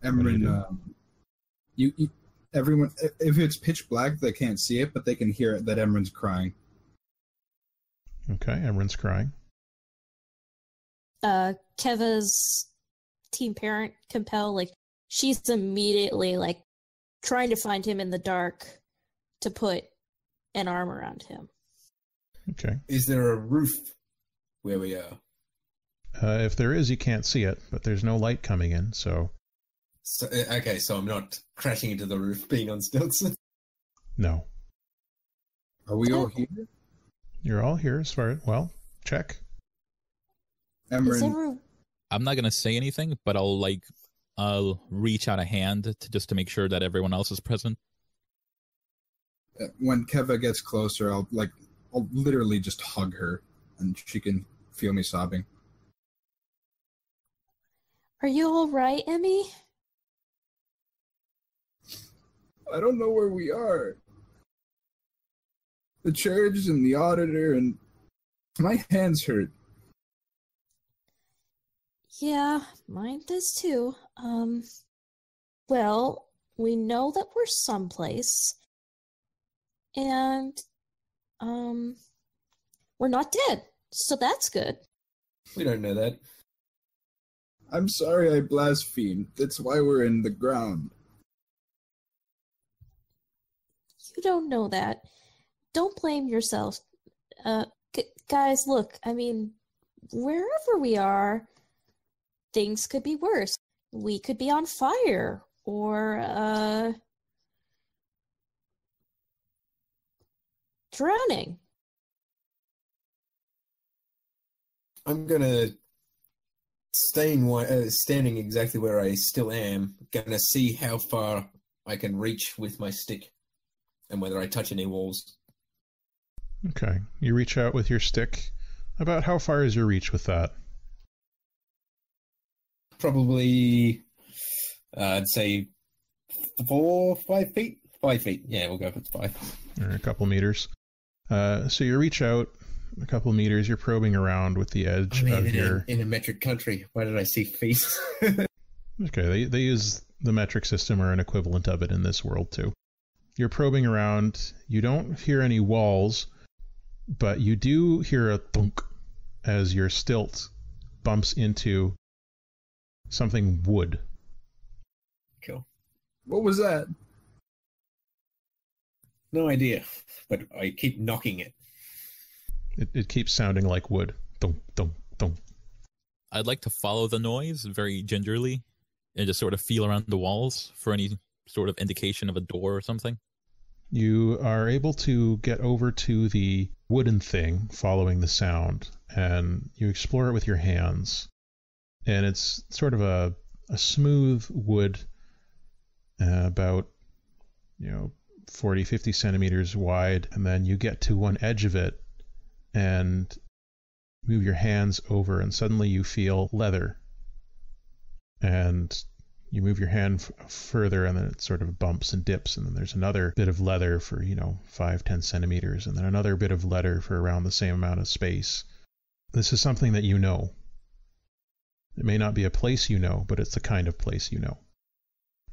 Emran, everyone, if it's pitch black, they can't see it, but they can hear it, that Emran's crying. Okay, Emran's crying. Keva's team parent, Compel, she's immediately, trying to find him in the dark to put an arm around him. Okay. Is there a roof where we are? If there is, you can't see it, but there's no light coming in, so... Okay, so I'm not crashing into the roof being on stilts? No. Are we all here? You're all here as far as... Well, check. Emran, I'm not going to say anything, but I'll reach out a hand to make sure that everyone else is present. when Keva gets closer, I'll I'll literally just hug her, and she can feel me sobbing. Are you all right, Emmy? I don't know where we are. The church and the auditor, and my hands hurt. Yeah, mine does too. Well, we know that we're someplace, and, we're not dead, so that's good. We don't know that. I'm sorry I blasphemed. That's why we're in the ground. You don't know that. Don't blame yourself. Guys, look, I mean, wherever we are, things could be worse. We could be on fire, or, drowning. I'm gonna standing exactly where I still am. Gonna see how far I can reach with my stick, and whether I touch any walls. Okay, you reach out with your stick. About how far is your reach with that? Probably, I'd say 5 feet. 5 feet. Yeah, we'll go for 5. Or a couple meters. So you reach out a couple meters. You're probing around with the edge of your. In a metric country. Why did I see feet? Okay, they use the metric system or an equivalent of it in this world too. You're probing around. You don't hear any walls, but you do hear a thunk as your stilt bumps into something wood. Cool. What was that? No idea, but I keep knocking it. It keeps sounding like wood. Thunk, thunk, thunk. I'd like to follow the noise very gingerly and just sort of feel around the walls for any sort of indication of a door or something. You are able to get over to the wooden thing following the sound, and you explore it with your hands. And it's sort of a smooth wood, about, 40, 50 centimeters wide, and then you get to one edge of it and move your hands over, and suddenly you feel leather. And you move your hand further, and then it sort of bumps and dips, and then there's another bit of leather for, 5, 10 centimeters, and then another bit of leather for around the same amount of space. This is something that you know. It may not be a place you know, but it's the kind of place you know.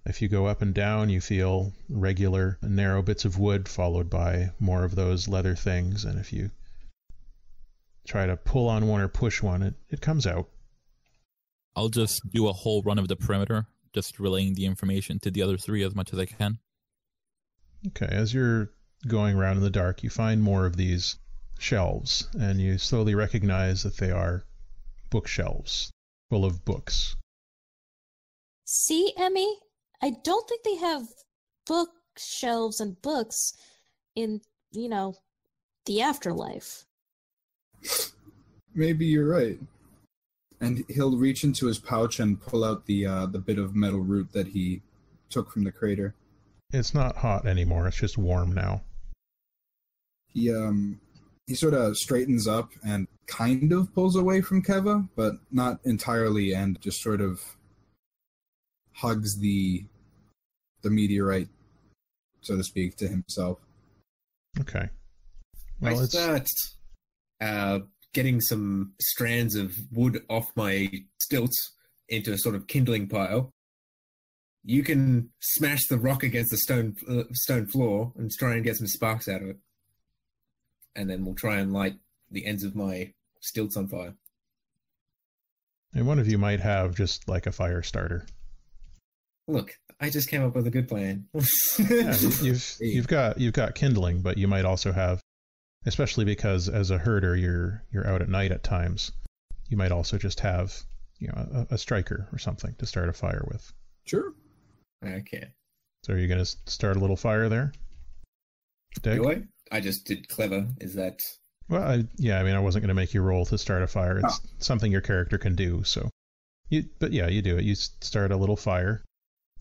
If you go up and down, you feel regular, narrow bits of wood followed by more of those leather things, and if you try to pull on one or push one, it comes out. I'll just do a whole run of the perimeter, just relaying the information to the other 3 as much as I can. Okay, as you're going around in the dark, you find more of these shelves, and you slowly recognize that they are bookshelves full of books. See, Emmy? I don't think they have bookshelves and books in, the afterlife. Maybe you're right. And he'll reach into his pouch and pull out the bit of metal root that he took from the crater. It's not hot anymore, it's just warm now. He sort of straightens up and kind of pulls away from Keva, but not entirely, and just sort of hugs the meteorite, so to speak, to himself. Okay. Well, I start getting some strands of wood off my stilts into a sort of kindling pile. You can smash the rock against the stone floor and try and get some sparks out of it. And then we'll try and light the ends of my stilts on fire. And one of you might have just like a fire starter. Look, I just came up with a good plan. Yeah, you've got kindling, but you might also have, especially because as a herder you're out at night at times, you might also just have a striker or something to start a fire with. Sure. Okay. So are you going to start a little fire there? Deg? Do I? I just did clever. Is that? Well, I wasn't going to make you roll to start a fire. It's something your character can do. So, you do it. You start a little fire.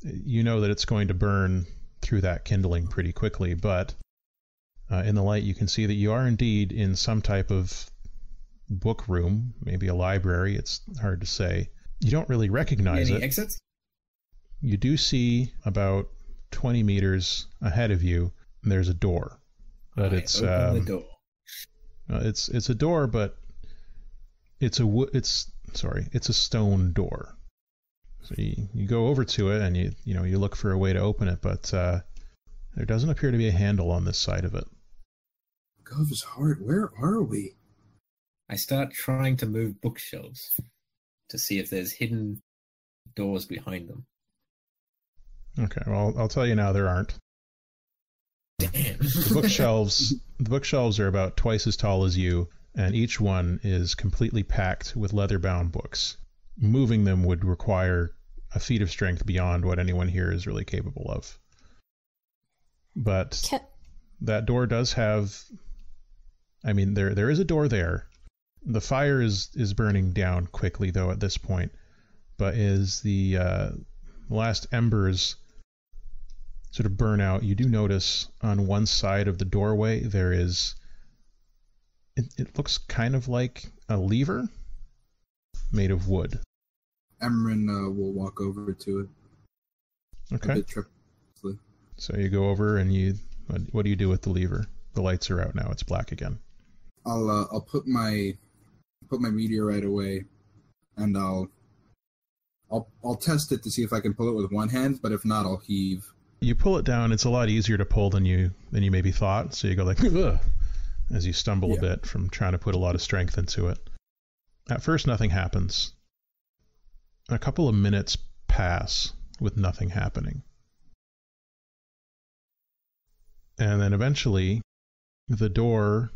You know that it's going to burn through that kindling pretty quickly, but In the light, you can see that you are indeed in some type of book room, maybe a library. It's hard to say. You don't really recognize Any it. exits? You do see about 20 meters ahead of you, there's a door. But it's open the door. It's a door, but it's a stone door. So you go over to it and you look for a way to open it, but there doesn't appear to be a handle on this side of it. Gov is hard. Where are we? I start trying to move bookshelves to see if there's hidden doors behind them. Okay, well, I'll tell you now, there aren't. Damn. The bookshelves are about twice as tall as you, and each one is completely packed with leather-bound books. Moving them would require a feat of strength beyond what anyone here is really capable of. But that door does have... I mean, there is a door there. The fire is burning down quickly, though, at this point. But as the last embers sort of burn out, you do notice on one side of the doorway there is... It looks kind of like a lever made of wood. Emran will walk over to it. Okay. A bit trepidatiously. So you go over and what do you do with the lever? The lights are out now. It's black again. I'll put my meteorite away, and I'll test it to see if I can pull it with one hand. But if not, I'll heave. You pull it down. It's a lot easier to pull than you maybe thought. So you go like, ugh, as you stumble a bit from trying to put a lot of strength into it. At first, nothing happens. A couple of minutes pass with nothing happening. And then eventually, the door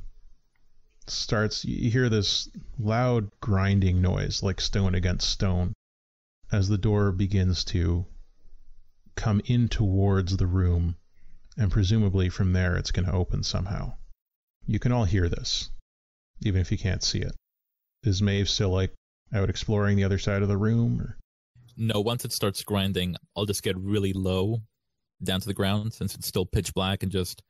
starts... You hear this loud grinding noise, like stone against stone, as the door begins to come in towards the room, and presumably from there it's going to open somehow. You can all hear this, even if you can't see it. Is Maeve still out exploring the other side of the room? Or? No, once it starts grinding, I'll just get really low down to the ground since it's still pitch black and just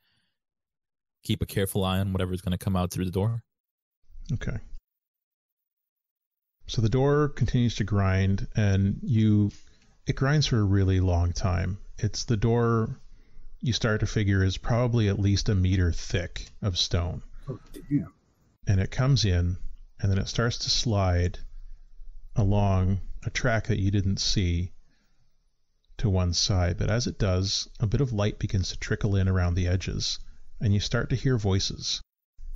keep a careful eye on whatever's going to come out through the door. Okay. So the door continues to grind, and it grinds for a really long time. It's the door you start to figure is probably at least a meter thick of stone. Oh, damn. And it comes in, and then it starts to slide along a track that you didn't see to one side. But as it does, a bit of light begins to trickle in around the edges, and you start to hear voices.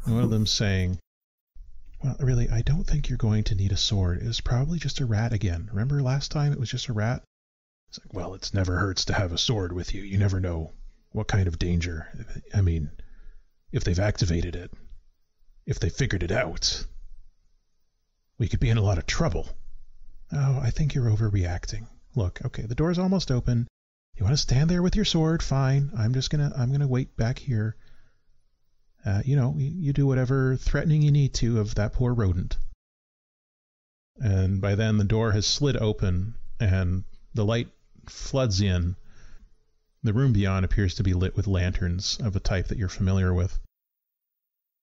And one of them saying, "Well, really, I don't think you're going to need a sword. It was probably just a rat again. Remember last time it was just a rat?" It's like, well, it never hurts to have a sword with you. You never know what kind of danger. I mean, if they've activated it, if they figured it out, we could be in a lot of trouble. Oh, I think you're overreacting. Look, okay, the door's almost open. You want to stand there with your sword? Fine. I'm gonna wait back here. You do whatever threatening you need to of that poor rodent. And by then the door has slid open and the light floods in. The room beyond appears to be lit with lanterns of a type that you're familiar with.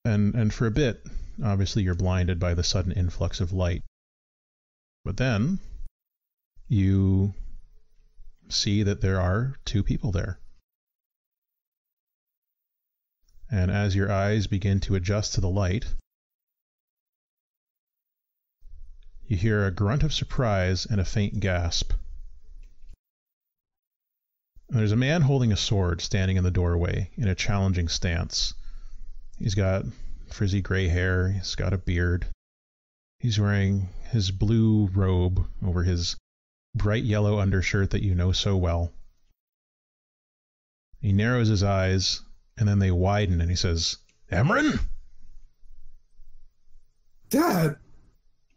And for a bit, obviously you're blinded by the sudden influx of light. But then you see that there are two people there. And as your eyes begin to adjust to the light, you hear a grunt of surprise and a faint gasp. And there's a man holding a sword standing in the doorway in a challenging stance. He's got frizzy gray hair, he's got a beard. He's wearing his blue robe over his bright yellow undershirt that you know so well. He narrows his eyes, and then they widen, and he says, "Emran?" Dad!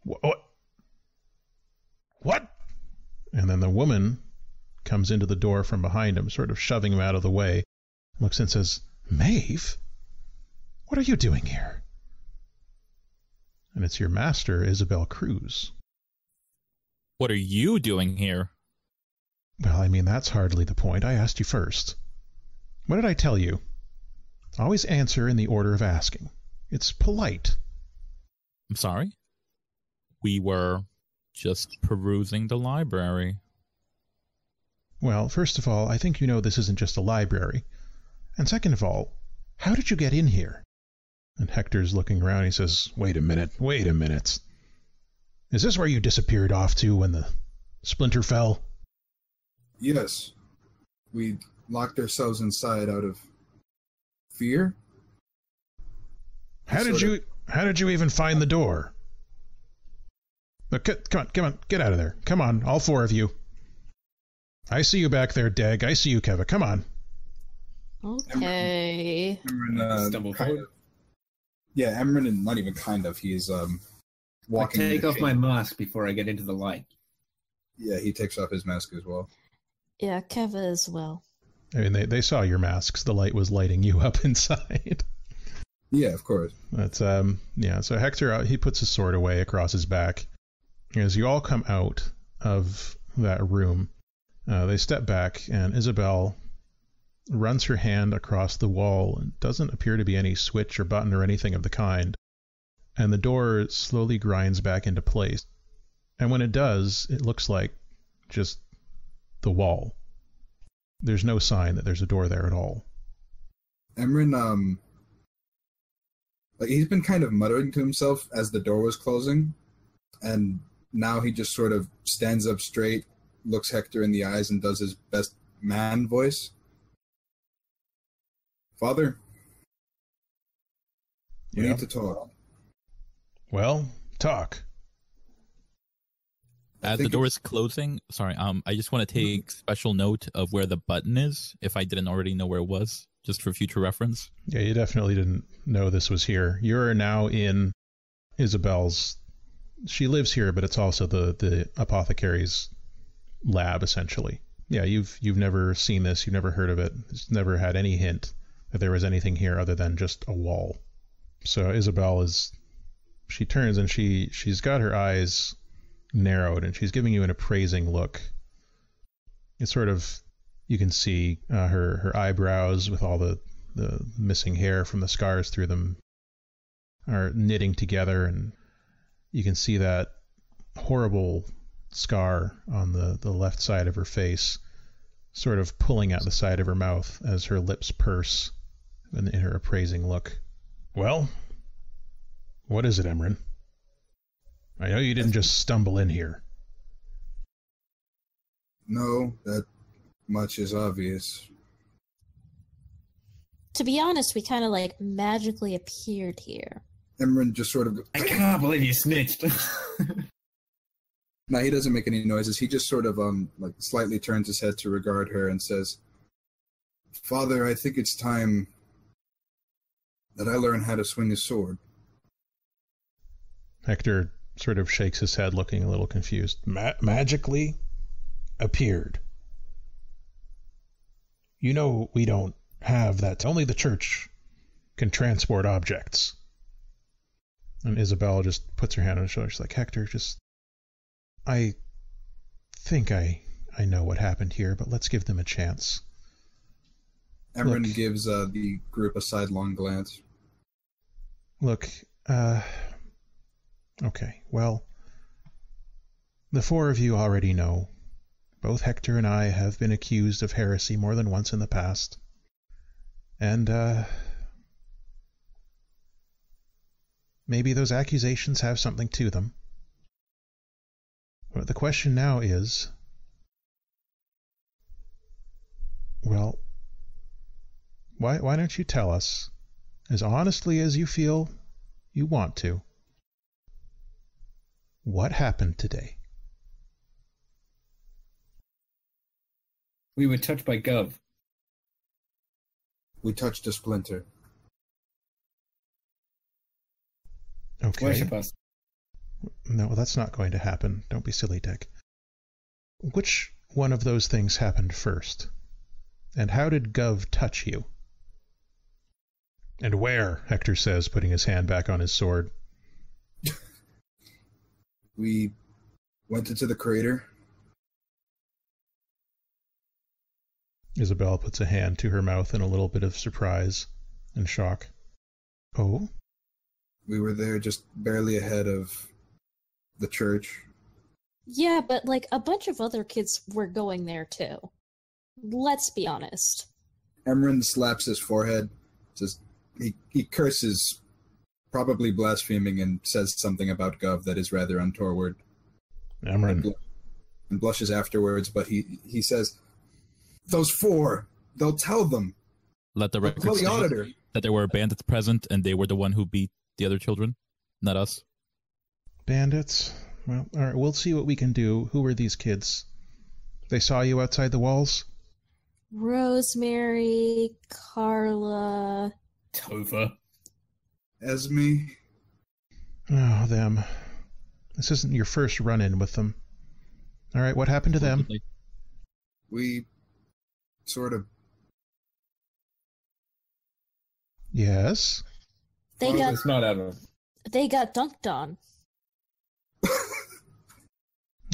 What? And then the woman comes into the door from behind him, sort of shoving him out of the way, looks and says, "Maeve? What are you doing here?" And it's your master, Isabel Cruz. What are you doing here? Well, I mean, that's hardly the point. I asked you first. What did I tell you? Always answer in the order of asking. It's polite. I'm sorry? We were just perusing the library. Well, first of all, I think you know this isn't just a library. And second of all, how did you get in here? And Hector's looking around. He says, wait a minute. Is this where you disappeared off to when the splinter fell? Yes. We locked ourselves inside out of fear. How did you even find the door? Look, come on, get out of there. Come on, all four of you. I see you back there, Deg. I see you, Keva. Come on. Okay. Stumble Yeah, Emran, and not even kind of. He's walking. I take off my mask before I get into the light. Yeah, he takes off his mask as well. Yeah, Keva as well. I mean, they saw your masks. The light was lighting you up inside. Yeah, of course. That's yeah. So Hector, he puts his sword away across his back. As you all come out of that room, they step back, and Isabel runs her hand across the wall. It doesn't appear to be any switch or button or anything of the kind. And the door slowly grinds back into place. And when it does, it looks like just the wall. There's no sign that there's a door there at all. Emran, like, he's been kind of muttering to himself as the door was closing, and now he just sort of stands up straight, looks Hector in the eyes, and does his best man voice. Father, we need to talk. Well, talk. As the door is closing, sorry, I just want to take special note of where the button is, if I didn't already know where it was, just for future reference. Yeah, you definitely didn't know this was here. You're now in Isabel's. She lives here, but it's also the apothecary's lab, essentially. Yeah, you've never seen this. You've never heard of it. It's never had any hint that there was anything here other than just a wall. So Isabel she turns and she's got her eyes narrowed, and she's giving you an appraising look. It's sort of, you can see her eyebrows with all the missing hair from the scars through them are knitting together, and you can see that horrible scar on the left side of her face sort of pulling out the side of her mouth as her lips purse in her appraising look. Well, what is it, Emran? I know you didn't just stumble in here. No, that much is obvious. To be honest, we kind of like magically appeared here. Emran just sort of... I can't believe you snitched. No, he doesn't make any noises. He just sort of like slightly turns his head to regard her and says, Father, I think it's time that I learn how to swing a sword. Hector sort of shakes his head, looking a little confused. Magically appeared. You know we don't have that. Only the church can transport objects. And Isabel just puts her hand on his shoulder. She's like, Hector, I think I know what happened here, but let's give them a chance. Emran gives the group a sidelong glance. Look, okay, well, the four of you already know. Both Hector and I have been accused of heresy more than once in the past. And, maybe those accusations have something to them. But the question now is, well, why don't you tell us, as honestly as you feel you want to, what happened today? We were touched by Gov. We touched a splinter. Okay. Worship us. No, that's not going to happen. Don't be silly, Dick. Which one of those things happened first? And how did Gov touch you? And where? Hector says, putting his hand back on his sword. We went into the crater. Isabel puts a hand to her mouth in a little bit of surprise. in shock. Oh? We were there just barely ahead of the church. Yeah, but like a bunch of other kids were going there too. Let's be honest. Emran slaps his forehead, says he curses, probably blaspheming, and says something about Gov that is rather untoward. Emran. And blushes afterwards, but he says, "Those four, they'll tell them. Let the They'll record tell the state auditor." that there were bandits present and they were the one who beat the other children, not us. Bandits? Well, alright, we'll see what we can do. Who are these kids? They saw you outside the walls? Rosemary, Carla... Topher. Esme. Oh, them. This isn't your first run-in with them. Alright, what happened to them? We sort of... Yes? They Well, got it's not Adam. they got dunked on.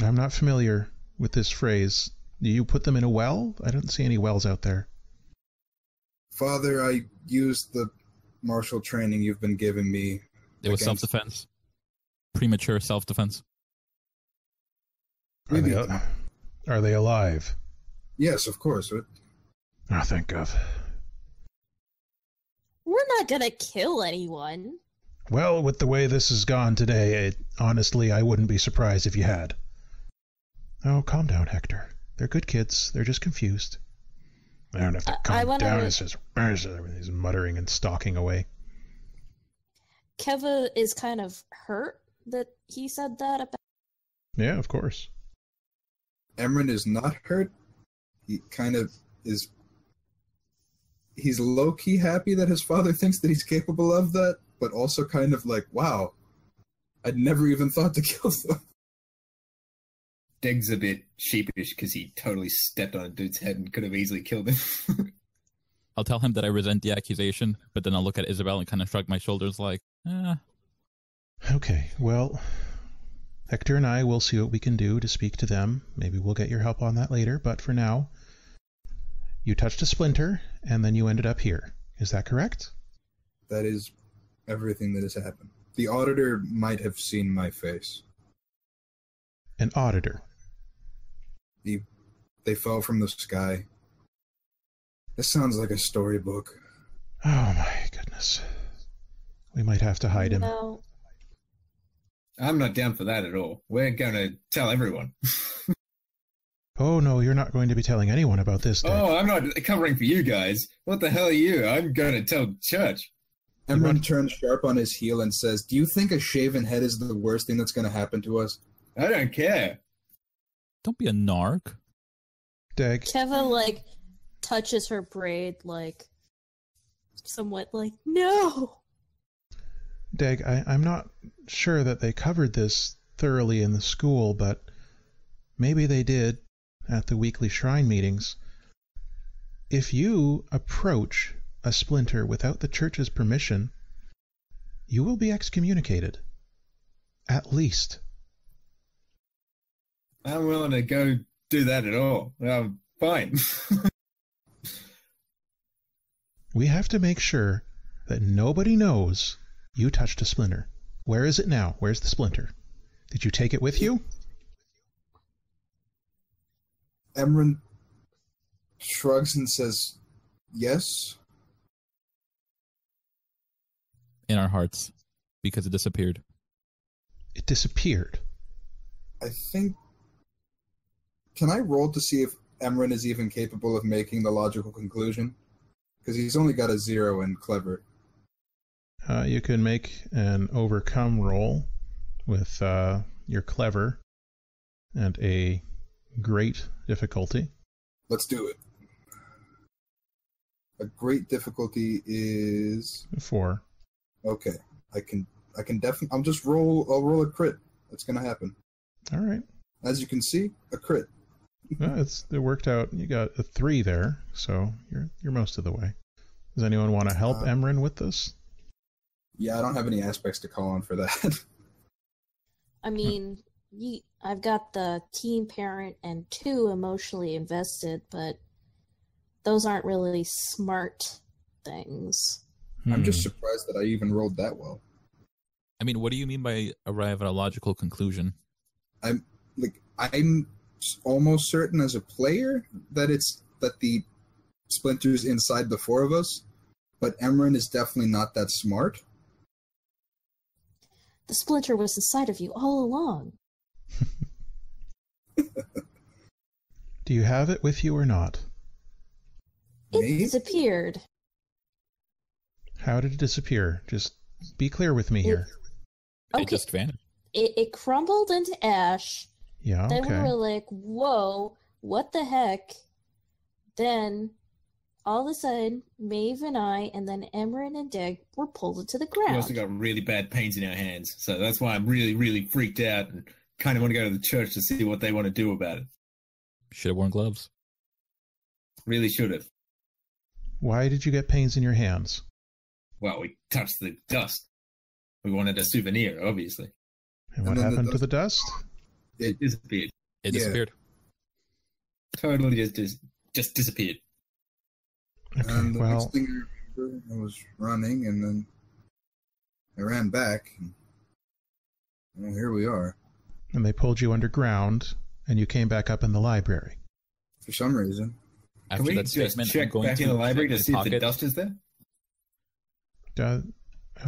I'm not familiar with this phrase. Do you put them in a well? I don't see any wells out there. Father, I used the martial training you've been giving me. It was against- self-defense. Premature self-defense. Are they, are they alive? Yes, of course. Oh, thank God. We're not gonna kill anyone. Well, with the way this has gone today, honestly, I wouldn't be surprised if you had. Oh, calm down, Hector. They're good kids. They're just confused. I don't have to calm down. It's just he's muttering and stalking away. Keva is kind of hurt that he said that about. Yeah, of course. Emran is not hurt. He kind of is... He's low-key happy that his father thinks that he's capable of that, but also kind of like, wow, I'd never even thought to kill them. Deg's a bit sheepish because he totally stepped on a dude's head and could have easily killed him. I'll tell him that I resent the accusation, but then I'll look at Isabel and kind of shrug my shoulders like, Okay, well, Hector and I will see what we can do to speak to them. Maybe we'll get your help on that later, but for now, you touched a splinter, and then you ended up here. Is that correct? That is everything that has happened. The auditor might have seen my face. An auditor. They fell from the sky. This sounds like a storybook. Oh my goodness. We might have to hide him. No. I'm not down for that at all. We're going to tell everyone. Oh no, you're not going to be telling anyone about this, Deg. Oh, I'm not covering for you guys. What the hell are you? I'm going to tell church. Emran turns sharp on his heel and says, "Do you think a shaven head is the worst thing that's going to happen to us?" I don't care. don't be a narc. Deg. Keva like touches her braid like somewhat like no. Deg, I'm not sure that they covered this thoroughly in the school, but maybe they did at the weekly shrine meetings. If you approach a splinter without the church's permission, you will be excommunicated. At least. I'm willing to go do that at all. Fine. We have to make sure that nobody knows you touched a splinter. Where is it now? Where's the splinter? Did you take it with you? Emran shrugs and says, "Yes." In our hearts, because it disappeared. It disappeared. I think... Can I roll to see if Emran is even capable of making the logical conclusion? Because he's only got a 0 in clever. You can make an overcome roll with your clever and a great difficulty. Let's do it. A great difficulty is... 4. Okay. I can definitely... I'll roll a crit. That's going to happen. All right. As you can see, a crit. Well, it worked out. You got a 3 there, so you're most of the way. Does anyone want to help Emran with this? Yeah, I don't have any aspects to call on for that. I mean, I've got the teen parent and 2 emotionally invested, but those aren't really smart things. I'm just surprised that I even rolled that well. I mean, what do you mean by arrive at a logical conclusion? I'm almost certain as a player that the Splinter's inside the four of us, but Emran is definitely not that smart. The Splinter was inside of you all along. Do you have it with you or not? It Me? disappeared. How did it disappear? Just be clear with me here. It Okay. just vanished. It crumbled into ash. Yeah, Then we okay. were like, whoa, what the heck? Then, all of a sudden, Maeve and I, and then Emran and Deg were pulled into the We ground. also got really bad pains in our hands, so that's why I'm really, really freaked out and kind of want to go to the church to see what they want to do about it. Should have worn gloves. Really should have. Why did you get pains in your hands? Well, we touched the dust. We wanted a souvenir, obviously. And what then the happened to the dust? It disappeared. It Yeah. disappeared. Totally just disappeared. Okay, And the well, next thing I remember, I was running, and then I ran back. And, well, here we are. and they pulled you underground, and you came back up in the library. For some reason. Can After we that just statement, I'm check going back to in the library check to my see if the pocket. dust is there?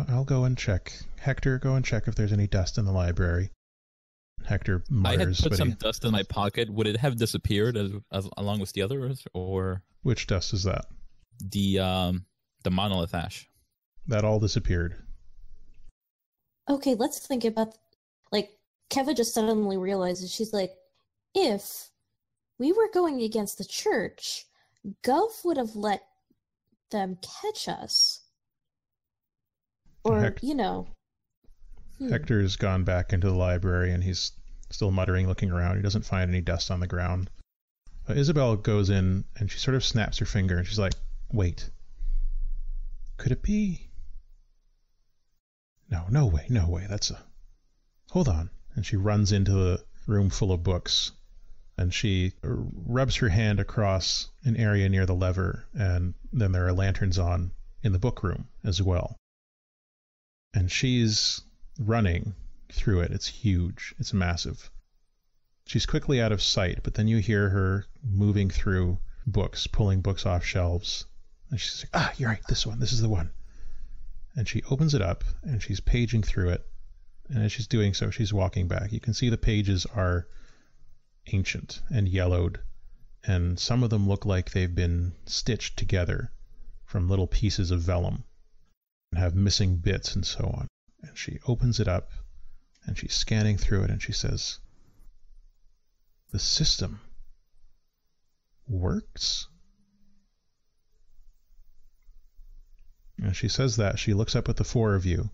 I'll go and check. Hector, go and check if there's any dust in the library. Hector I had mutters, put but some he, dust in my pocket. Would it have disappeared as along with the others, or which dust is that? the monolith ash? That all disappeared. Okay, let's think about, like, Keva just suddenly realizes, she's like, if we were going against the church, Gov would have let them catch us. Or, Hec- you know. Hector's gone back into the library, and he's still muttering, looking around. He doesn't find any dust on the ground. Isabel goes in, and she sort of snaps her finger, and she's like, wait. Could it be? No way. Hold on. And she runs into the room full of books, and she rubs her hand across an area near the lever, and then there are lanterns on in the book room as well. And she's running through it. It's huge. It's massive. She's quickly out of sight, but then you hear her moving through books, pulling books off shelves. And she's like, you're right, this one. This is the one. And she opens it up, and she's paging through it. And as she's doing so, she's walking back. You can see the pages are ancient and yellowed, and some of them look like they've been stitched together from little pieces of vellum and have missing bits and so on. And she opens it up, and she's scanning through it, and she says, the system works? And she says that. She looks up at the four of you,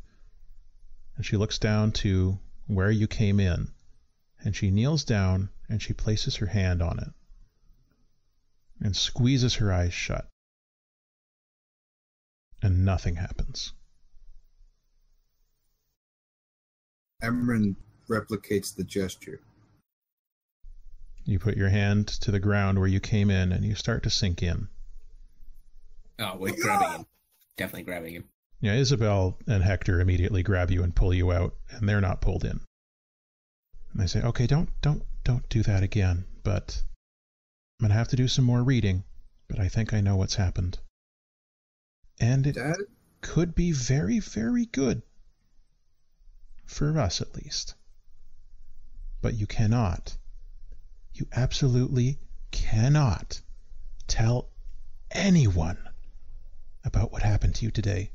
and she looks down to where you came in, and she kneels down, and she places her hand on it and squeezes her eyes shut. And nothing happens. Emran replicates the gesture. You put your hand to the ground where you came in, and you start to sink in. Oh, we're grabbing him. Definitely grabbing him. Yeah, Isabel and Hector immediately grab you and pull you out, and they're not pulled in. And they say, okay, don't do that again, but I'm going to have to do some more reading, but I think I know what's happened. And it Dad? could be very, very good. For us, at least. But you absolutely cannot tell anyone about what happened to you today.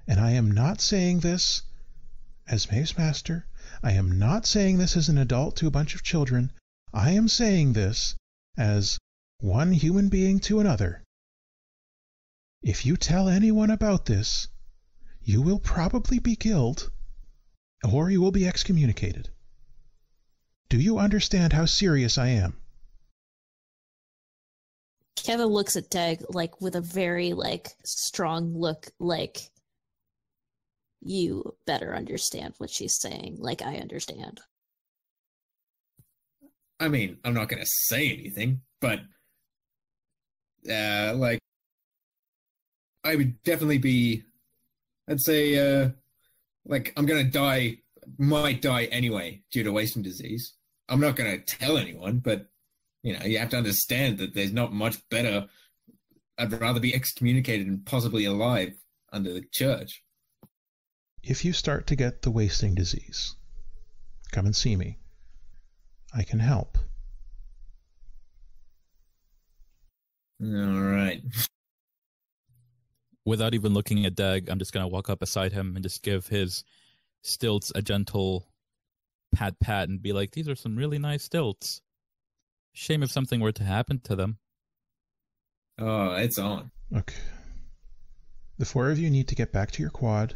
And I am not saying this as Maeve's master. I am not saying this as an adult to a bunch of children. I am saying this as one human being to another. If you tell anyone about this, you will probably be killed, or you will be excommunicated. Do you understand how serious I am? Keva looks at Deg, like, with a very, like, strong look, like, you better understand what she's saying, like I understand. I mean, I'm not going to say anything, but, like, I would definitely be, I'd say, like, I'm going to die, might die anyway due to wasting disease. I'm not going to tell anyone, but, you know, you have to understand that there's not much better. I'd rather be excommunicated and possibly alive under the church. If you start to get the wasting disease, come and see me. I can help. All right. Without even looking at Deg, I'm just going to walk up beside him and just give his stilts a gentle pat and be like, these are some really nice stilts. Shame if something were to happen to them. Oh, it's on. Okay. The four of you need to get back to your quad.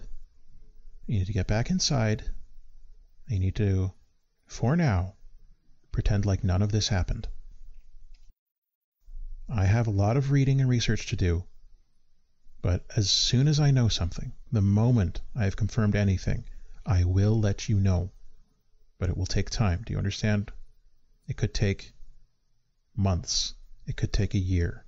You need to get back inside. You need to, for now, pretend like none of this happened. I have a lot of reading and research to do, but as soon as I know something, the moment I have confirmed anything, I will let you know. But it will take time. Do you understand? It could take months. It could take a year.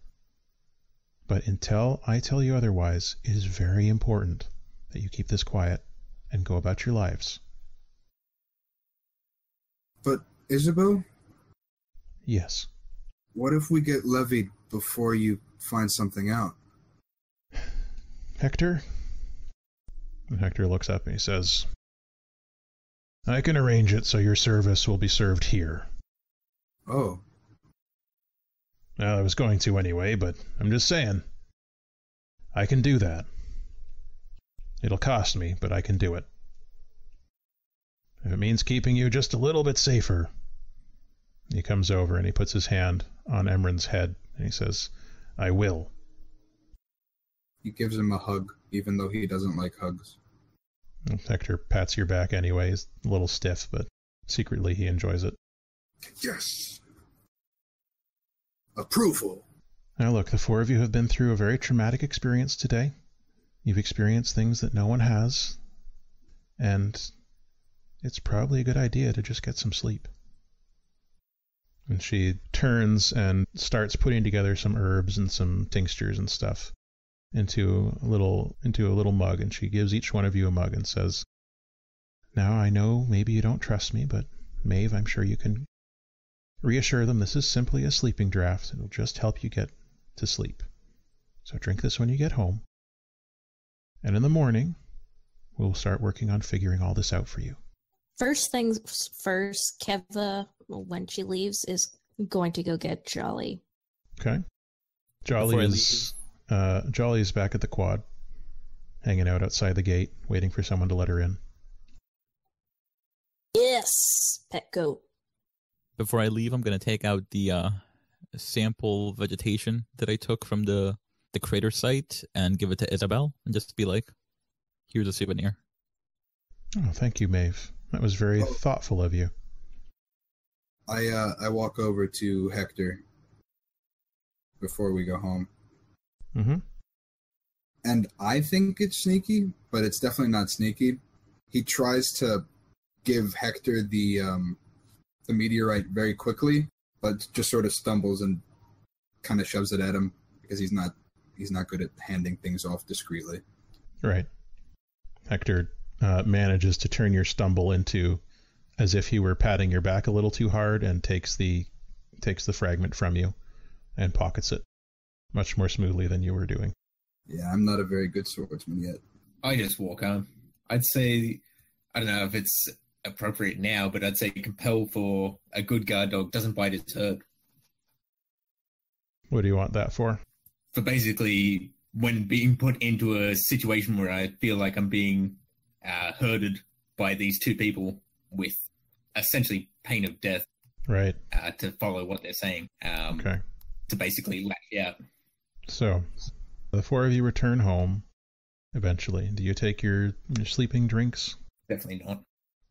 But until I tell you otherwise, it is very important that you keep this quiet and go about your lives. But, Isabel? Yes. What if we get levied before you find something out? Hector? And Hector looks up and he says, I can arrange it so your service will be served here. Oh. Well, I was going to anyway, but I'm just saying. I can do that. It'll cost me, but I can do it. If it means keeping you just a little bit safer. He comes over and he puts his hand on Emran's head and he says, I will. He gives him a hug, even though he doesn't like hugs. Hector pats your back anyway. He's a little stiff, but secretly he enjoys it. Yes. Approval. Now look, the four of you have been through a very traumatic experience today. You've experienced things that no one has. And it's probably a good idea to just get some sleep. And she turns and starts putting together some herbs and some tinctures and stuff into a little mug, and she gives each one of you a mug and says, now I know maybe you don't trust me, but Maeve, I'm sure you can reassure them this is simply a sleeping draught. It'll just help you get to sleep. So drink this when you get home. And in the morning, we'll start working on figuring all this out for you. First things first, Keva, when she leaves, is going to go get Jolly. Okay. Jolly is back at the quad, hanging out outside the gate, waiting for someone to let her in. Yes, pet goat. Before I leave, I'm going to take out the sample vegetation that I took from the crater site and give it to Isabel and just be like, here's a souvenir. Oh, thank you, Maeve. That was very thoughtful of you. I walk over to Hector before we go home. Mm-hmm. And I think it's sneaky, but it's definitely not sneaky. He tries to give Hector the meteorite very quickly, but just sort of stumbles and kind of shoves it at him because he's not good at handing things off discreetly. Right. Hector manages to turn your stumble into as if he were patting your back a little too hard and takes the fragment from you and pockets it much more smoothly than you were doing. Yeah, I'm not a very good swordsman yet. I just walk on. I'd say, I don't know if it's appropriate now, but I'd say compel for a good guard dog doesn't bite its herd. What do you want that for? For basically when being put into a situation where I feel like I'm being herded by these two people with essentially pain of death. Right. To follow what they're saying. Okay. To basically lash out. So, the four of you return home eventually. Do you take your sleeping drinks? Definitely not.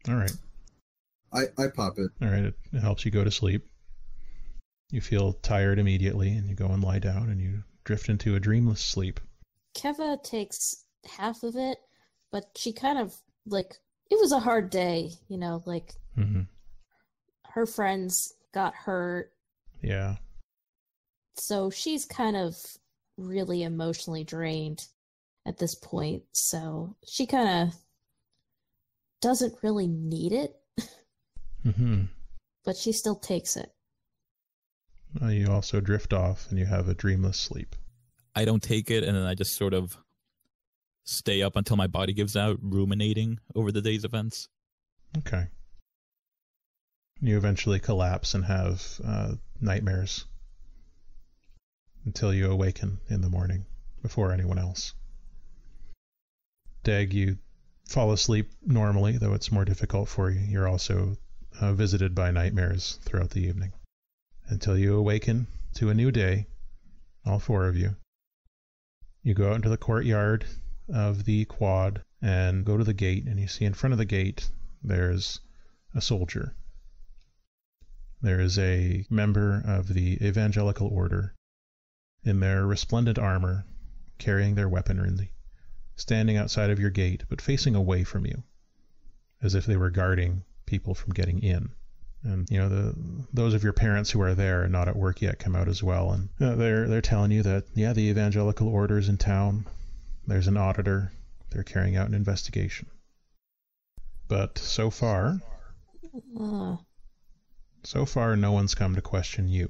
All right. I pop it. All right. It helps you go to sleep. You feel tired immediately, and you go and lie down, and you drift into a dreamless sleep. Keva takes half of it, but she kind of, like, it was a hard day, you know, like, her friends got hurt. Yeah. So she's kind of really emotionally drained. at this point, so she kind of doesn't really need it. Mm-hmm. But she still takes it. You also drift off and you have a dreamless sleep. I don't take it, and then I just sort of stay up until my body gives out, ruminating over the day's events. Okay. You eventually collapse and have nightmares until you awaken in the morning before anyone else. Deg, you fall asleep normally, though it's more difficult for you. You're also visited by nightmares throughout the evening until you awaken to a new day, all four of you. You go out into the courtyard of the quad and go to the gate, and you see in front of the gate there's a soldier. There is a member of the Evangelical Order in their resplendent armor, carrying their weaponry, standing outside of your gate, but facing away from you, as if they were guarding people from getting in. And you know, those of your parents who are there and not at work yet come out as well, and they're telling you that the Evangelical Order's in town. There's an auditor. They're carrying out an investigation. But so far, no one's come to question you.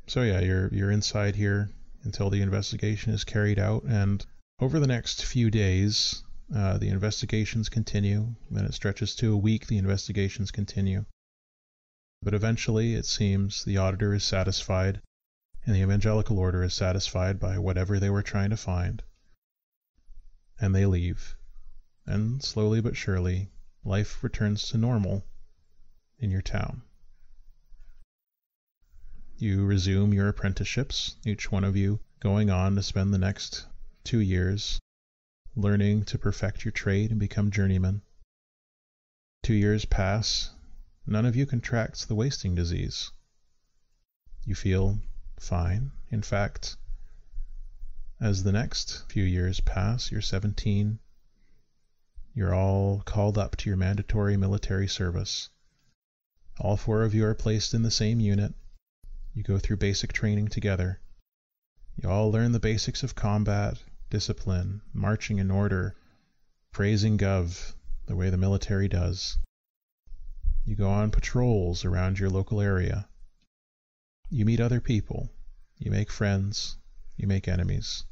So yeah, you're inside here until the investigation is carried out, and over the next few days, the investigations continue. Then it stretches to a week. The investigations continue. But eventually, it seems, the auditor is satisfied, and the Evangelical Order is satisfied by whatever they were trying to find. And they leave. And slowly but surely, life returns to normal in your town. You resume your apprenticeships, each one of you going on to spend the next 2 years learning to perfect your trade and become journeymen. 2 years pass. None of you contracts the wasting disease. You feel fine. In fact, as the next few years pass, you're 17. You're all called up to your mandatory military service. All four of you are placed in the same unit. You go through basic training together. You all learn the basics of combat, discipline, marching in order, praising Gov the way the military does. You go on patrols around your local area. You meet other people. You make friends. You make enemies.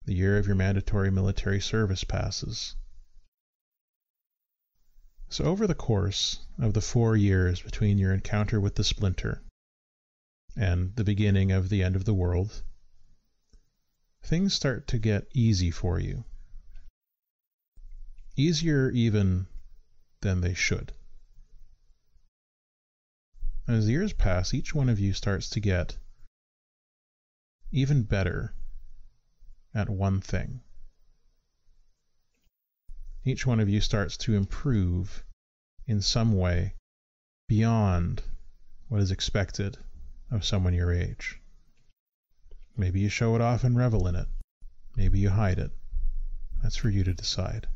The year of your mandatory military service passes. So over the course of the 4 years between your encounter with the Splinter and the beginning of the end of the world, things start to get easy for you. Easier even than they should. As the years pass, each one of you starts to get even better at one thing. Each one of you starts to improve in some way beyond what is expected of someone your age. Maybe you show it off and revel in it. Maybe you hide it. That's for you to decide.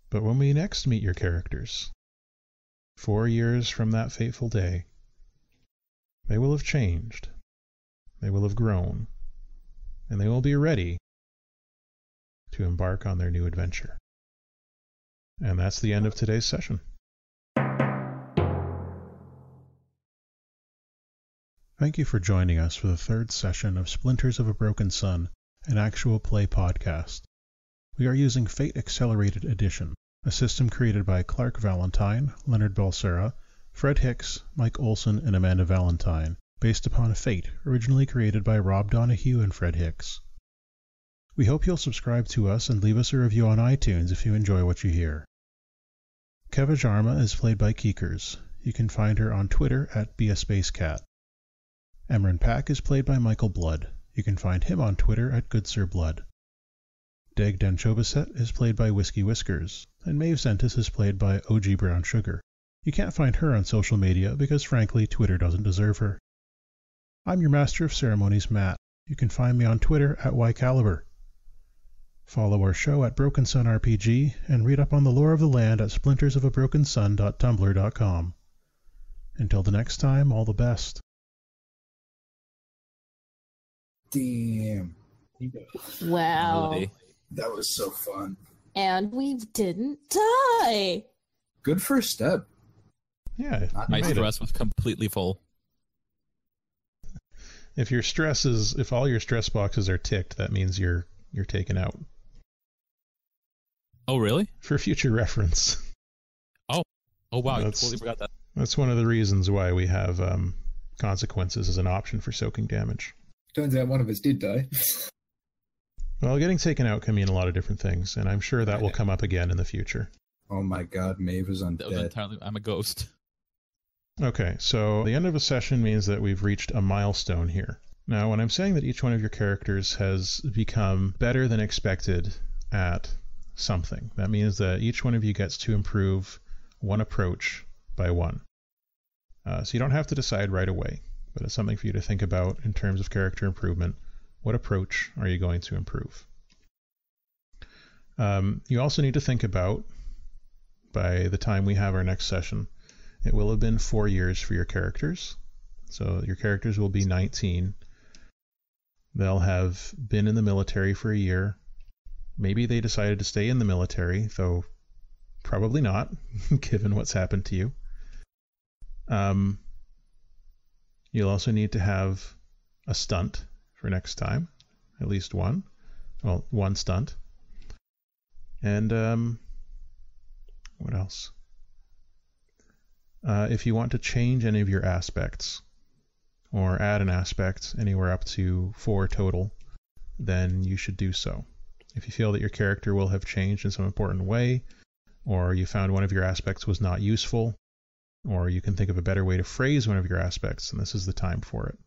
But when we next meet your characters, 4 years from that fateful day, they will have changed. They will have grown. And they will be ready to embark on their new adventure. And that's the end of today's session. Thank you for joining us for the third session of Splinters of a Broken Sun, an actual play podcast. We are using Fate Accelerated Edition, a system created by Clark Valentine, Leonard Balsera, Fred Hicks, Mike Olson, and Amanda Valentine, based upon Fate, originally created by Rob Donahue and Fred Hicks. We hope you'll subscribe to us and leave us a review on iTunes if you enjoy what you hear. Keva Jarma is played by Keekers. You can find her on Twitter at BeASpaceCat. Emran Pack is played by Michael Blood. You can find him on Twitter at GoodSirBlood. Deg Dhanchobiset is played by WhiskeyWhiskers, and Maeve Zentis is played by OG Brown Sugar. You can't find her on social media because, frankly, Twitter doesn't deserve her. I'm your Master of Ceremonies, Matt. You can find me on Twitter at YCaliber. Follow our show at Broken Sun RPG, and read up on the lore of the land at splintersofabrokensun.tumblr.com. Until the next time, all the best. Damn. Wow. Really. That was so fun. And we didn't die. Good first step. Yeah, My you made it. stress was completely full. If all your stress boxes are ticked, that means you're taken out. Oh, really? For future reference. Oh, wow. I That's- totally forgot that. That's one of the reasons why we have consequences as an option for soaking damage. Turns out one of us did die. Well, getting taken out can mean a lot of different things, and I'm sure that will come up again in the future. Oh my god, Maeve is That was undead. entirely. I'm a ghost. Okay, so the end of a session means that we've reached a milestone here. Now, when I'm saying that each one of your characters has become better than expected at something, that means that each one of you gets to improve one approach by one. So you don't have to decide right away, but it's something for you to think about in terms of character improvement. What approach are you going to improve? You also need to think about, by the time we have our next session, it will have been 4 years for your characters. So your characters will be 19. They'll have been in the military for a year. Maybe they decided to stay in the military, though probably not, given what's happened to you. You'll also need to have a stunt for next time, at least one. Well, one stunt. And what else? If you want to change any of your aspects, or add an aspect anywhere up to 4 total, then you should do so. If you feel that your character will have changed in some important way, or you found one of your aspects was not useful, or you can think of a better way to phrase one of your aspects, and this is the time for it.